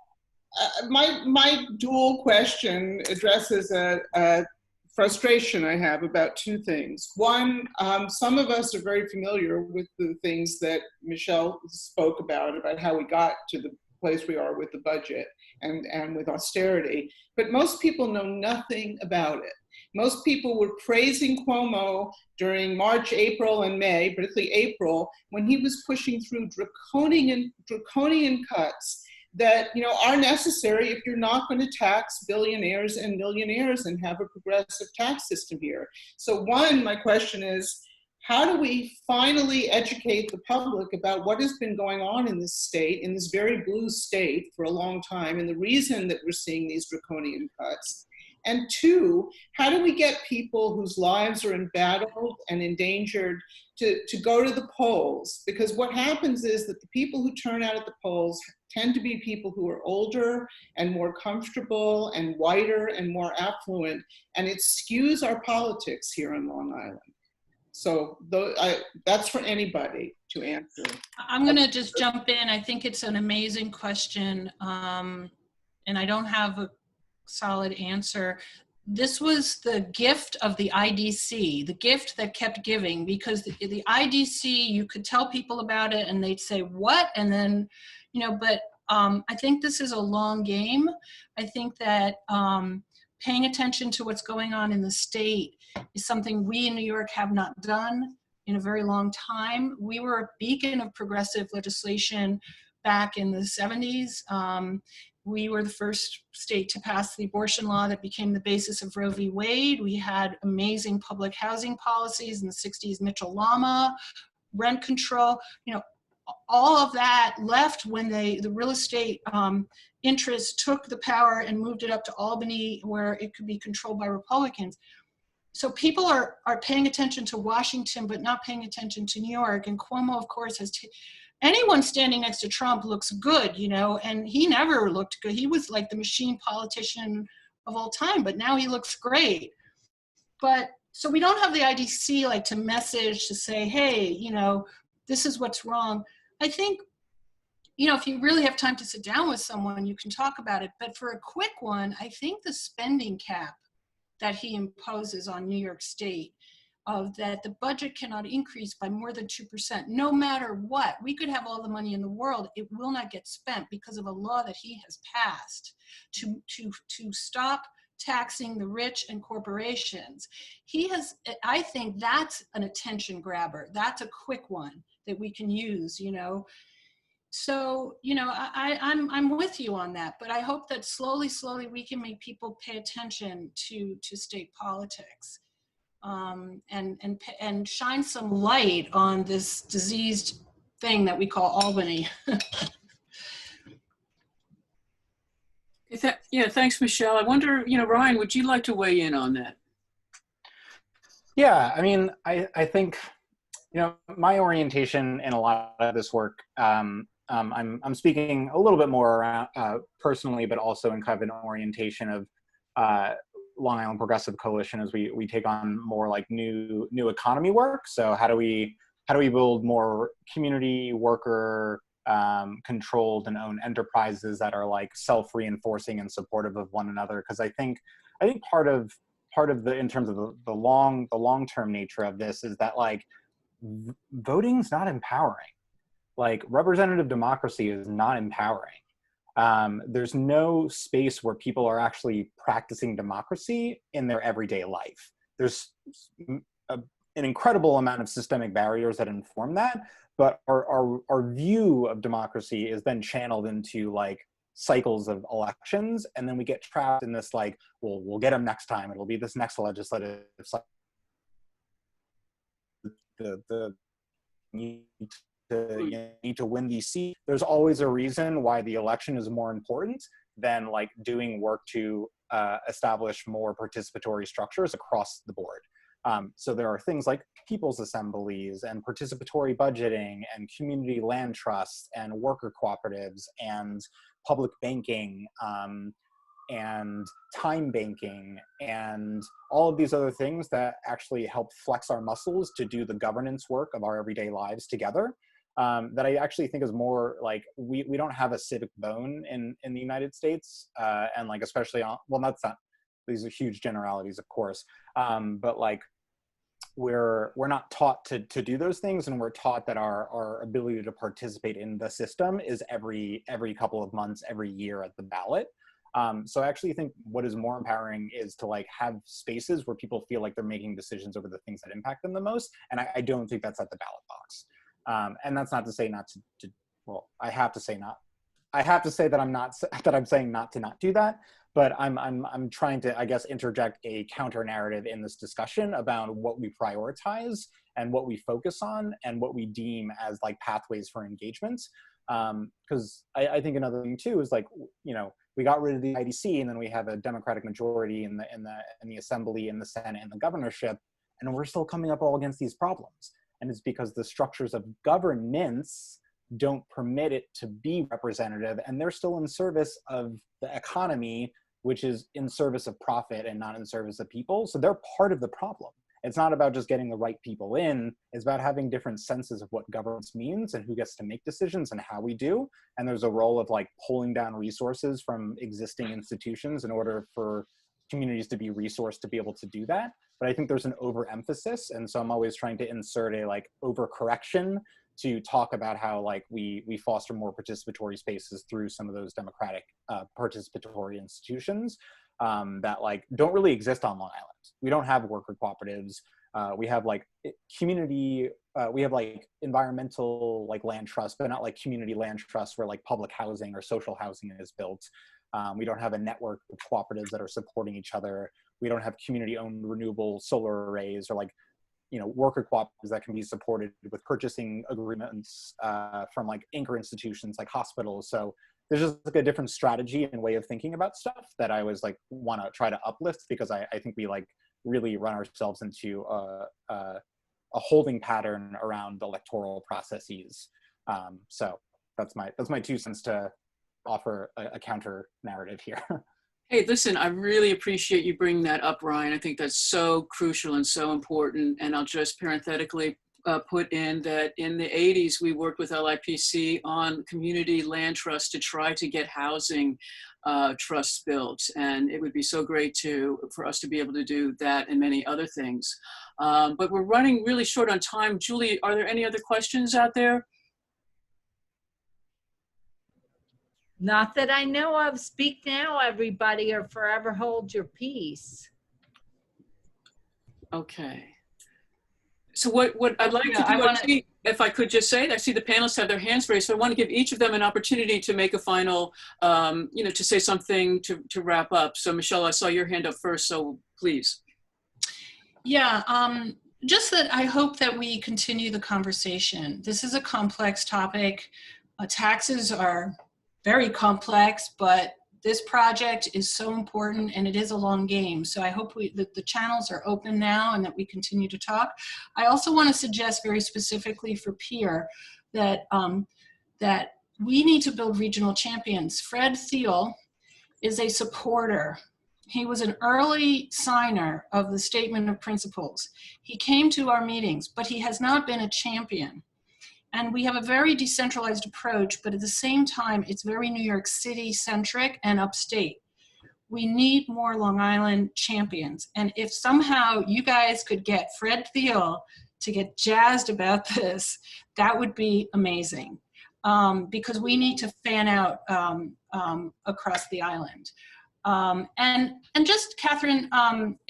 My dual question addresses a frustration I have about two things. One, some of us are very familiar with the things that Michelle spoke about how we got to the place we are with the budget and with austerity, but most people know nothing about it. Most people were praising Cuomo during March, April, and May, particularly April, when he was pushing through draconian cuts that, you know, are necessary if you're not going to tax billionaires and millionaires and have a progressive tax system here. So one, my question is, how do we finally educate the public about what has been going on in this state, in this very blue state for a long time, and the reason that we're seeing these draconian cuts? And two, how do we get people whose lives are embattled and endangered to go to the polls? Because what happens is that the people who turn out at the polls tend to be people who are older and more comfortable and whiter and more affluent, and it skews our politics here on Long Island. So that's for anybody to answer. I'm going to just jump in. I think it's an amazing question, and I don't have a solid answer. This was the gift of the IDC, the gift that kept giving, because the IDC, you could tell people about it and they'd say, what? And then, you know, but I think this is a long game. I think that paying attention to what's going on in the state is something we in New York have not done in a very long time. We were a beacon of progressive legislation back in the 70s. We were the first state to pass the abortion law that became the basis of Roe v. Wade. We had amazing public housing policies in the 60s, Mitchell-Lama, rent control, you know, all of that left when the real estate interests took the power and moved it up to Albany, where it could be controlled by Republicans. So people are paying attention to Washington, but not paying attention to New York. And Cuomo, of course, has anyone standing next to Trump looks good, you know, and he never looked good. He was like the machine politician of all time, but now he looks great. But so we don't have the IDC like to message to say, hey, you know, this is what's wrong. I think, you know, if you really have time to sit down with someone, you can talk about it. But for a quick one, I think the spending cap that he imposes on New York State of that the budget cannot increase by more than 2%, no matter what. We could have all the money in the world, it will not get spent because of a law that he has passed to stop taxing the rich and corporations. He has, I think that's an attention grabber. That's a quick one that we can use, you know. So, you know, I'm with you on that, but I hope that slowly we can make people pay attention to state politics, and shine some light on this diseased thing that we call Albany. Yeah, thanks, Michelle. I wonder, you know, Ryan, would you like to weigh in on that? Yeah, I mean, I think, you know, my orientation in a lot of this work, I'm speaking a little bit more around, personally, but also in kind of an orientation of Long Island Progressive Coalition as we take on more like new economy work. So how do we build more community worker controlled and owned enterprises that are like self-reinforcing and supportive of one another? Because I think part of the, in terms of the long-term nature of this, is that like voting's not empowering. Like representative democracy is not empowering. There's no space where people are actually practicing democracy in their everyday life. There's an incredible amount of systemic barriers that inform that, but our view of democracy is then channeled into like cycles of elections, and then we get trapped in this like, well, we'll get them next time. It'll be this next legislative cycle. You need to win these seats. There's always a reason why the election is more important than like doing work to establish more participatory structures across the board. So there are things like people's assemblies and participatory budgeting and community land trusts and worker cooperatives and public banking and time banking and all of these other things that actually help flex our muscles to do the governance work of our everyday lives together. That I actually think is more like, we don't have a civic bone in the United States, and like especially on, well, that's not, these are huge generalities, of course, but like we're not taught to do those things, and we're taught that our ability to participate in the system is every couple of months, every year at the ballot. So I actually think what is more empowering is to like have spaces where people feel like they're making decisions over the things that impact them the most, and I don't think that's at the ballot box. And that's not to say not to well, I have to say that I'm saying not to do that, but I'm trying to, I guess, interject a counter narrative in this discussion about what we prioritize and what we focus on and what we deem as like pathways for engagement. Because I think another thing too is like, you know, we got rid of the IDC, and then we have a Democratic majority in the Assembly, in the Senate, and the governorship, and we're still coming up all against these problems. And it's because the structures of governance don't permit it to be representative, and they're still in service of the economy, which is in service of profit and not in service of people. So they're part of the problem. It's not about just getting the right people in, it's about having different senses of what governance means and who gets to make decisions and how we do. And there's a role of like pulling down resources from existing institutions in order for communities to be resourced to be able to do that. But I think there's an overemphasis, and so I'm always trying to insert a like overcorrection to talk about how like we foster more participatory spaces through some of those democratic participatory institutions that like don't really exist on Long Island. We don't have worker cooperatives. We have like community, we have like environmental like land trusts, but not like community land trusts where like public housing or social housing is built. We don't have a network of cooperatives that are supporting each other. We don't have community-owned renewable solar arrays or like, you know, worker cooperatives that can be supported with purchasing agreements from like anchor institutions like hospitals. So there's just like a different strategy and way of thinking about stuff that I was like want to try to uplift, because I think we like really run ourselves into a holding pattern around electoral processes. So that's my 2 cents to offer a counter narrative here. Hey, listen, I really appreciate you bringing that up, Ryan. I think that's so crucial and so important. And I'll just parenthetically put in that in the 80s, we worked with LIPC on community land trusts to try to get housing trusts built. And it would be so great for us to be able to do that and many other things. But we're running really short on time. Julie, are there any other questions out there? Not that I know of. Speak now, everybody, or forever hold your peace. Okay. So what I'd like to do, if I could just say, I see the panelists have their hands raised, so I want to give each of them an opportunity to make a final, to say something to wrap up. So Michelle, I saw your hand up first, so please. Yeah, just that I hope that we continue the conversation. This is a complex topic. Taxes are very complex, but this project is so important and it is a long game. So I hope that the channels are open now and that we continue to talk. I also want to suggest very specifically for Peer that, that we need to build regional champions. Fred Thiel is a supporter. He was an early signer of the Statement of Principles. He came to our meetings, but he has not been a champion. And we have a very decentralized approach, but at the same time, it's very New York City centric and upstate. We need more Long Island champions. And if somehow you guys could get Fred Thiel to get jazzed about this, that would be amazing. Because we need to fan out across the island. And just Catherine,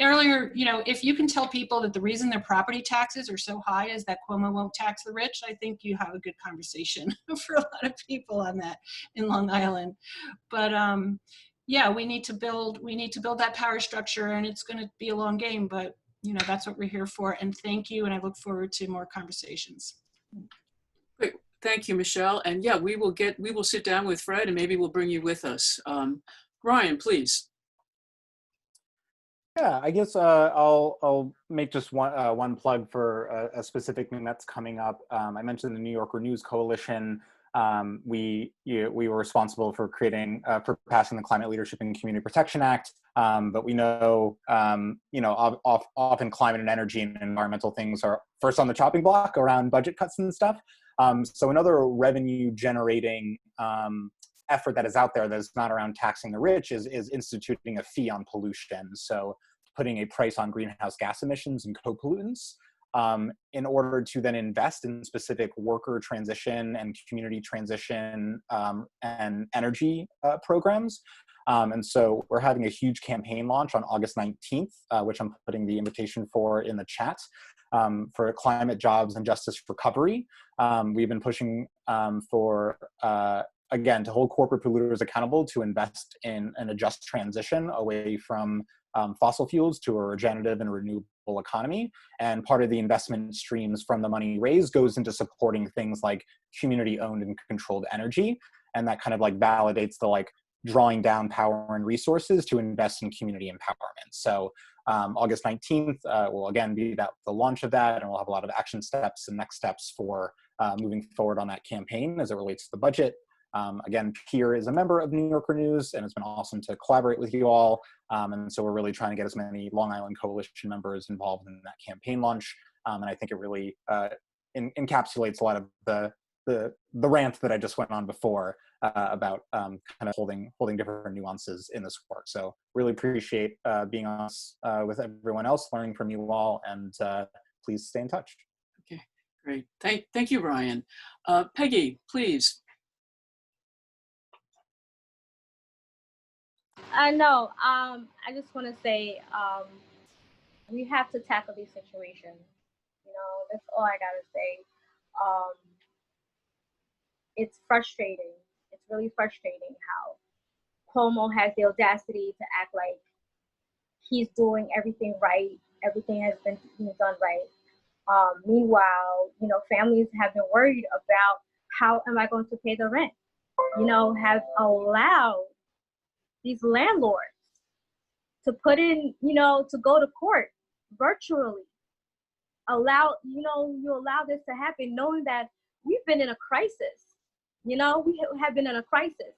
earlier, if you can tell people that the reason their property taxes are so high is that Cuomo won't tax the rich, I think you have a good conversation for a lot of people on that in Long Island. But yeah, we need to build that power structure, and it's going to be a long game, but that's what we're here for. And thank you, and I look forward to more conversations. Great. Thank you, Michelle. And yeah, we will sit down with Fred, and maybe we'll bring you with us. Ryan, please. Yeah, I guess I'll make just one plug for a specific thing that's coming up. I mentioned the New Yorker News Coalition. We were responsible for passing the Climate Leadership and Community Protection Act. But we know, often climate and energy and environmental things are first on the chopping block around budget cuts and stuff. So another revenue generating effort that is out there that is not around taxing the rich is instituting a fee on pollution. So putting a price on greenhouse gas emissions and co-pollutants in order to then invest in specific worker transition and community transition and energy programs. And so we're having a huge campaign launch on August 19th, which I'm putting the invitation for in the chat, for climate, jobs, and justice recovery. We've been pushing for again, to hold corporate polluters accountable to invest in a just transition away from fossil fuels to a regenerative and renewable economy. And part of the investment streams from the money raised goes into supporting things like community-owned and controlled energy. And that kind of validates the drawing down power and resources to invest in community empowerment. So August 19th will again be the launch of that, and we'll have a lot of action steps and next steps for moving forward on that campaign as it relates to the budget. Again, Peer is a member of New Yorker News, and it's been awesome to collaborate with you all. And so we're really trying to get as many Long Island Coalition members involved in that campaign launch. And I think it really encapsulates a lot of the rant that I just went on before about kind of holding different nuances in this work. So really appreciate being on with everyone else, learning from you all, and please stay in touch. Okay, great. Thank you, Ryan. Peggy, please. No, I just want to say we have to tackle these situations. That's all I gotta say. It's frustrating. It's really frustrating how Cuomo has the audacity to act like he's doing everything right. Everything has been done right. Meanwhile, families have been worried about how am I going to pay the rent. Have allowed these landlords to put in, to go to court virtually. You allow this to happen knowing that we've been in a crisis. We have been in a crisis.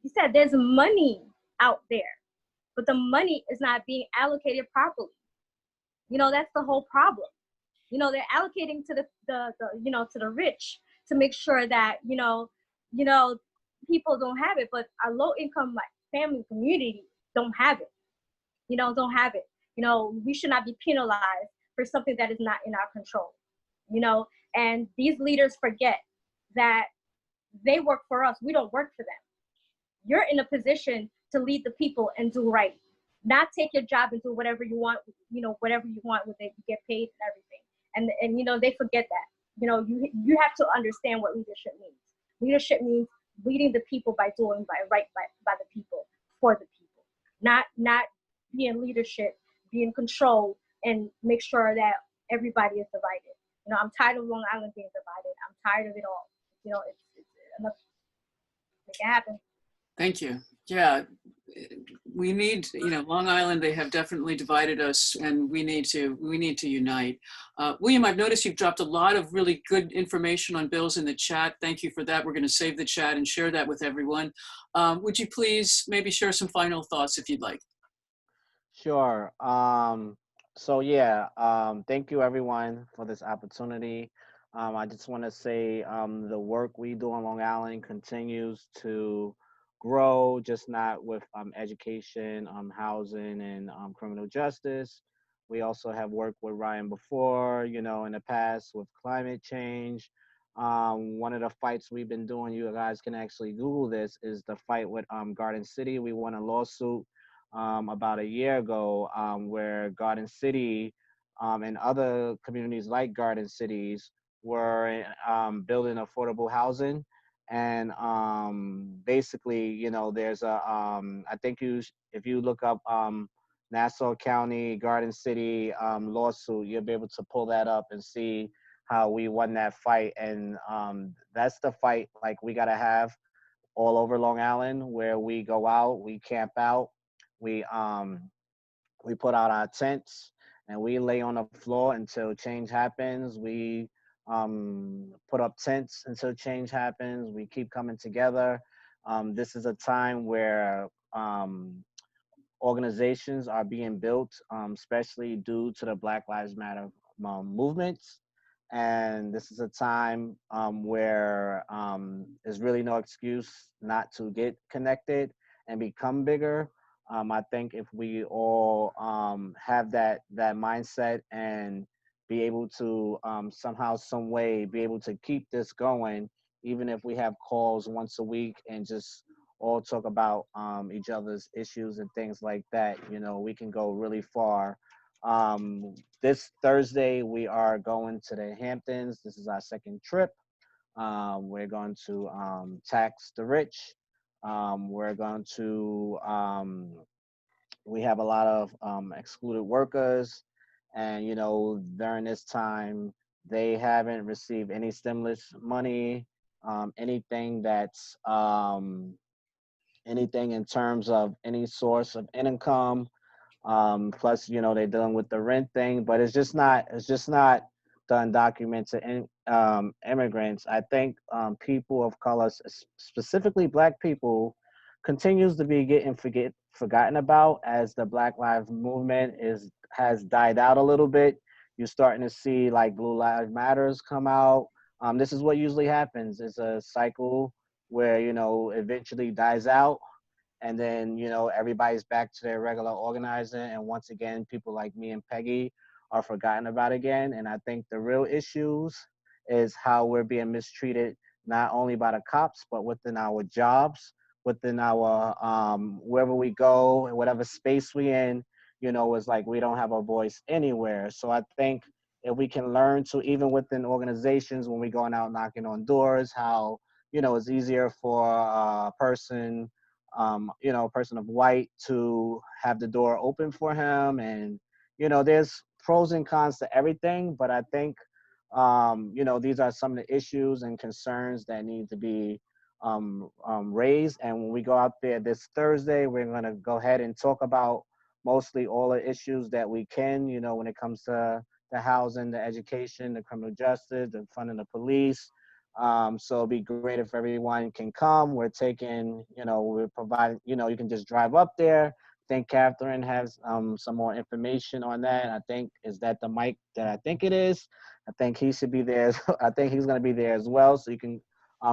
You said there's money out there, but the money is not being allocated properly. That's the whole problem. They're allocating to the rich to make sure that, people don't have it, but our low income family community don't have it. We should not be penalized for something that is not in our control, you know? And these leaders forget that they work for us. We don't work for them. You're in a position to lead the people and do right, not take your job and do whatever you want, you know, whatever you want with it, you get paid and everything. And you know, they forget that. You know, you have to understand what leadership means. Leadership means leading the people by doing by the people, for the people. Not being leadership, be in control and make sure that everybody is divided. You know, I'm tired of Long Island being divided. I'm tired of it all. You know, it's enough. Make it happen. Thank you. Yeah, we need, you know, Long Island, they have definitely divided us, and we need to unite. William, I've noticed you've dropped a lot of really good information on bills in the chat. Thank you for that. We're going to save the chat and share that with everyone. Would you please maybe share some final thoughts if you'd like? Sure. So yeah, thank you everyone for this opportunity. I just want to say the work we do on Long Island continues to grow, just not with education, housing, and criminal justice. We also have worked with Ryan before, you know, in the past with climate change. One of the fights we've been doing, you guys can actually Google this, is the fight with Garden City. We won a lawsuit about a year ago where Garden City and other communities like Garden Cities were building affordable housing. And basically, you know, there's a, I think if you look up Nassau County, Garden City lawsuit, you'll be able to pull that up and see how we won that fight. And that's the fight like we gotta have all over Long Island, where we go out, we camp out, we put out our tents and we lay on the floor until change happens. We put up tents until change happens. We keep coming together. This is a time where organizations are being built, especially due to the Black Lives Matter movements. And this is a time where there's really no excuse not to get connected and become bigger. I think if we all have that mindset and be able to somehow, some way, be able to keep this going, even if we have calls once a week and just all talk about each other's issues and things like that, you know, we can go really far. This Thursday, we are going to the Hamptons. This is our second trip. We're going to tax the rich. We're going to, we have a lot of excluded workers. And, you know, during this time, they haven't received any stimulus money, anything that's, anything in terms of any source of income. Plus, you know, they're dealing with the rent thing, but it's just not the undocumented immigrants. I think people of color, specifically Black people, continues to be getting forgotten about as the Black Lives Movement has died out a little bit. You're starting to see like Blue Lives Matters come out. This is what usually happens. It's a cycle where, you know, eventually dies out, and then, you know, everybody's back to their regular organizing, and once again, people like me and Peggy are forgotten about again. And I think the real issues is how we're being mistreated, not only by the cops, but within our jobs, within our wherever we go, whatever space we in, you know, it's like we don't have a voice anywhere. So I think if we can learn to, even within organizations, when we're going out knocking on doors, how, you know, it's easier for a person, you know, a person of white to have the door open for him. And, you know, there's pros and cons to everything, but I think, you know, these are some of the issues and concerns that need to be raised. And when we go out there this Thursday, we're going to go ahead and talk about mostly all the issues that we can, you know, when it comes to the housing, the education, the criminal justice, the funding the police. So it'd be great if everyone can come. We're taking, you know, we're providing, you know, you can just drive up there. I think Catherine has some more information on that. I think, is that the mic that I think it is? I think he should be there. I think he's going to be there as well. So you can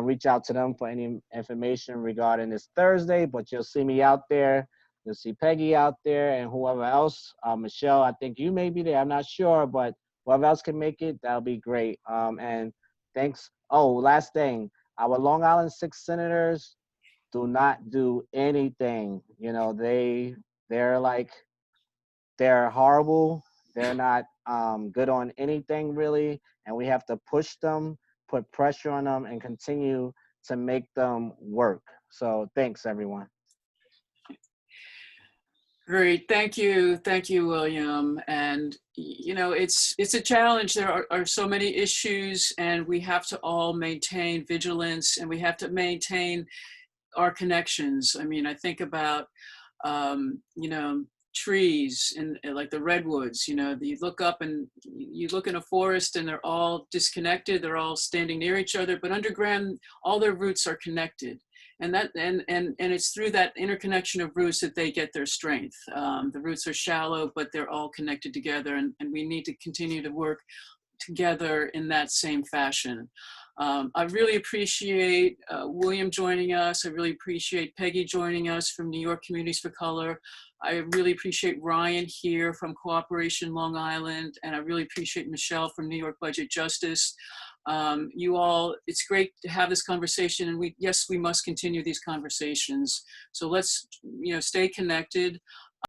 reach out to them for any information regarding this Thursday, but you'll see me out there. You'll see Peggy out there and whoever else. Michelle, I think you may be there. I'm not sure, but whoever else can make it, that'll be great. And thanks. Oh, last thing. Our Long Island 6 senators do not do anything. You know, they're horrible. They're not good on anything really. And we have to push them, put pressure on them, and continue to make them work. So thanks, everyone. Great, thank you, William. And you know, it's a challenge. There are so many issues, and we have to all maintain vigilance, and we have to maintain our connections. I mean, I think about you know, trees and like the redwoods. You know, you look up and you look in a forest, and they're all disconnected. They're all standing near each other, but underground, all their roots are connected. And it's through that interconnection of roots that they get their strength. The roots are shallow, but they're all connected together, and we need to continue to work together in that same fashion. I really appreciate William joining us. I really appreciate Peggy joining us from New York Communities for Color. I really appreciate Ryan here from Cooperation Long Island, and I really appreciate Michelle from New York Budget Justice. You all, it's great to have this conversation, and we must continue these conversations. So let's, you know, stay connected.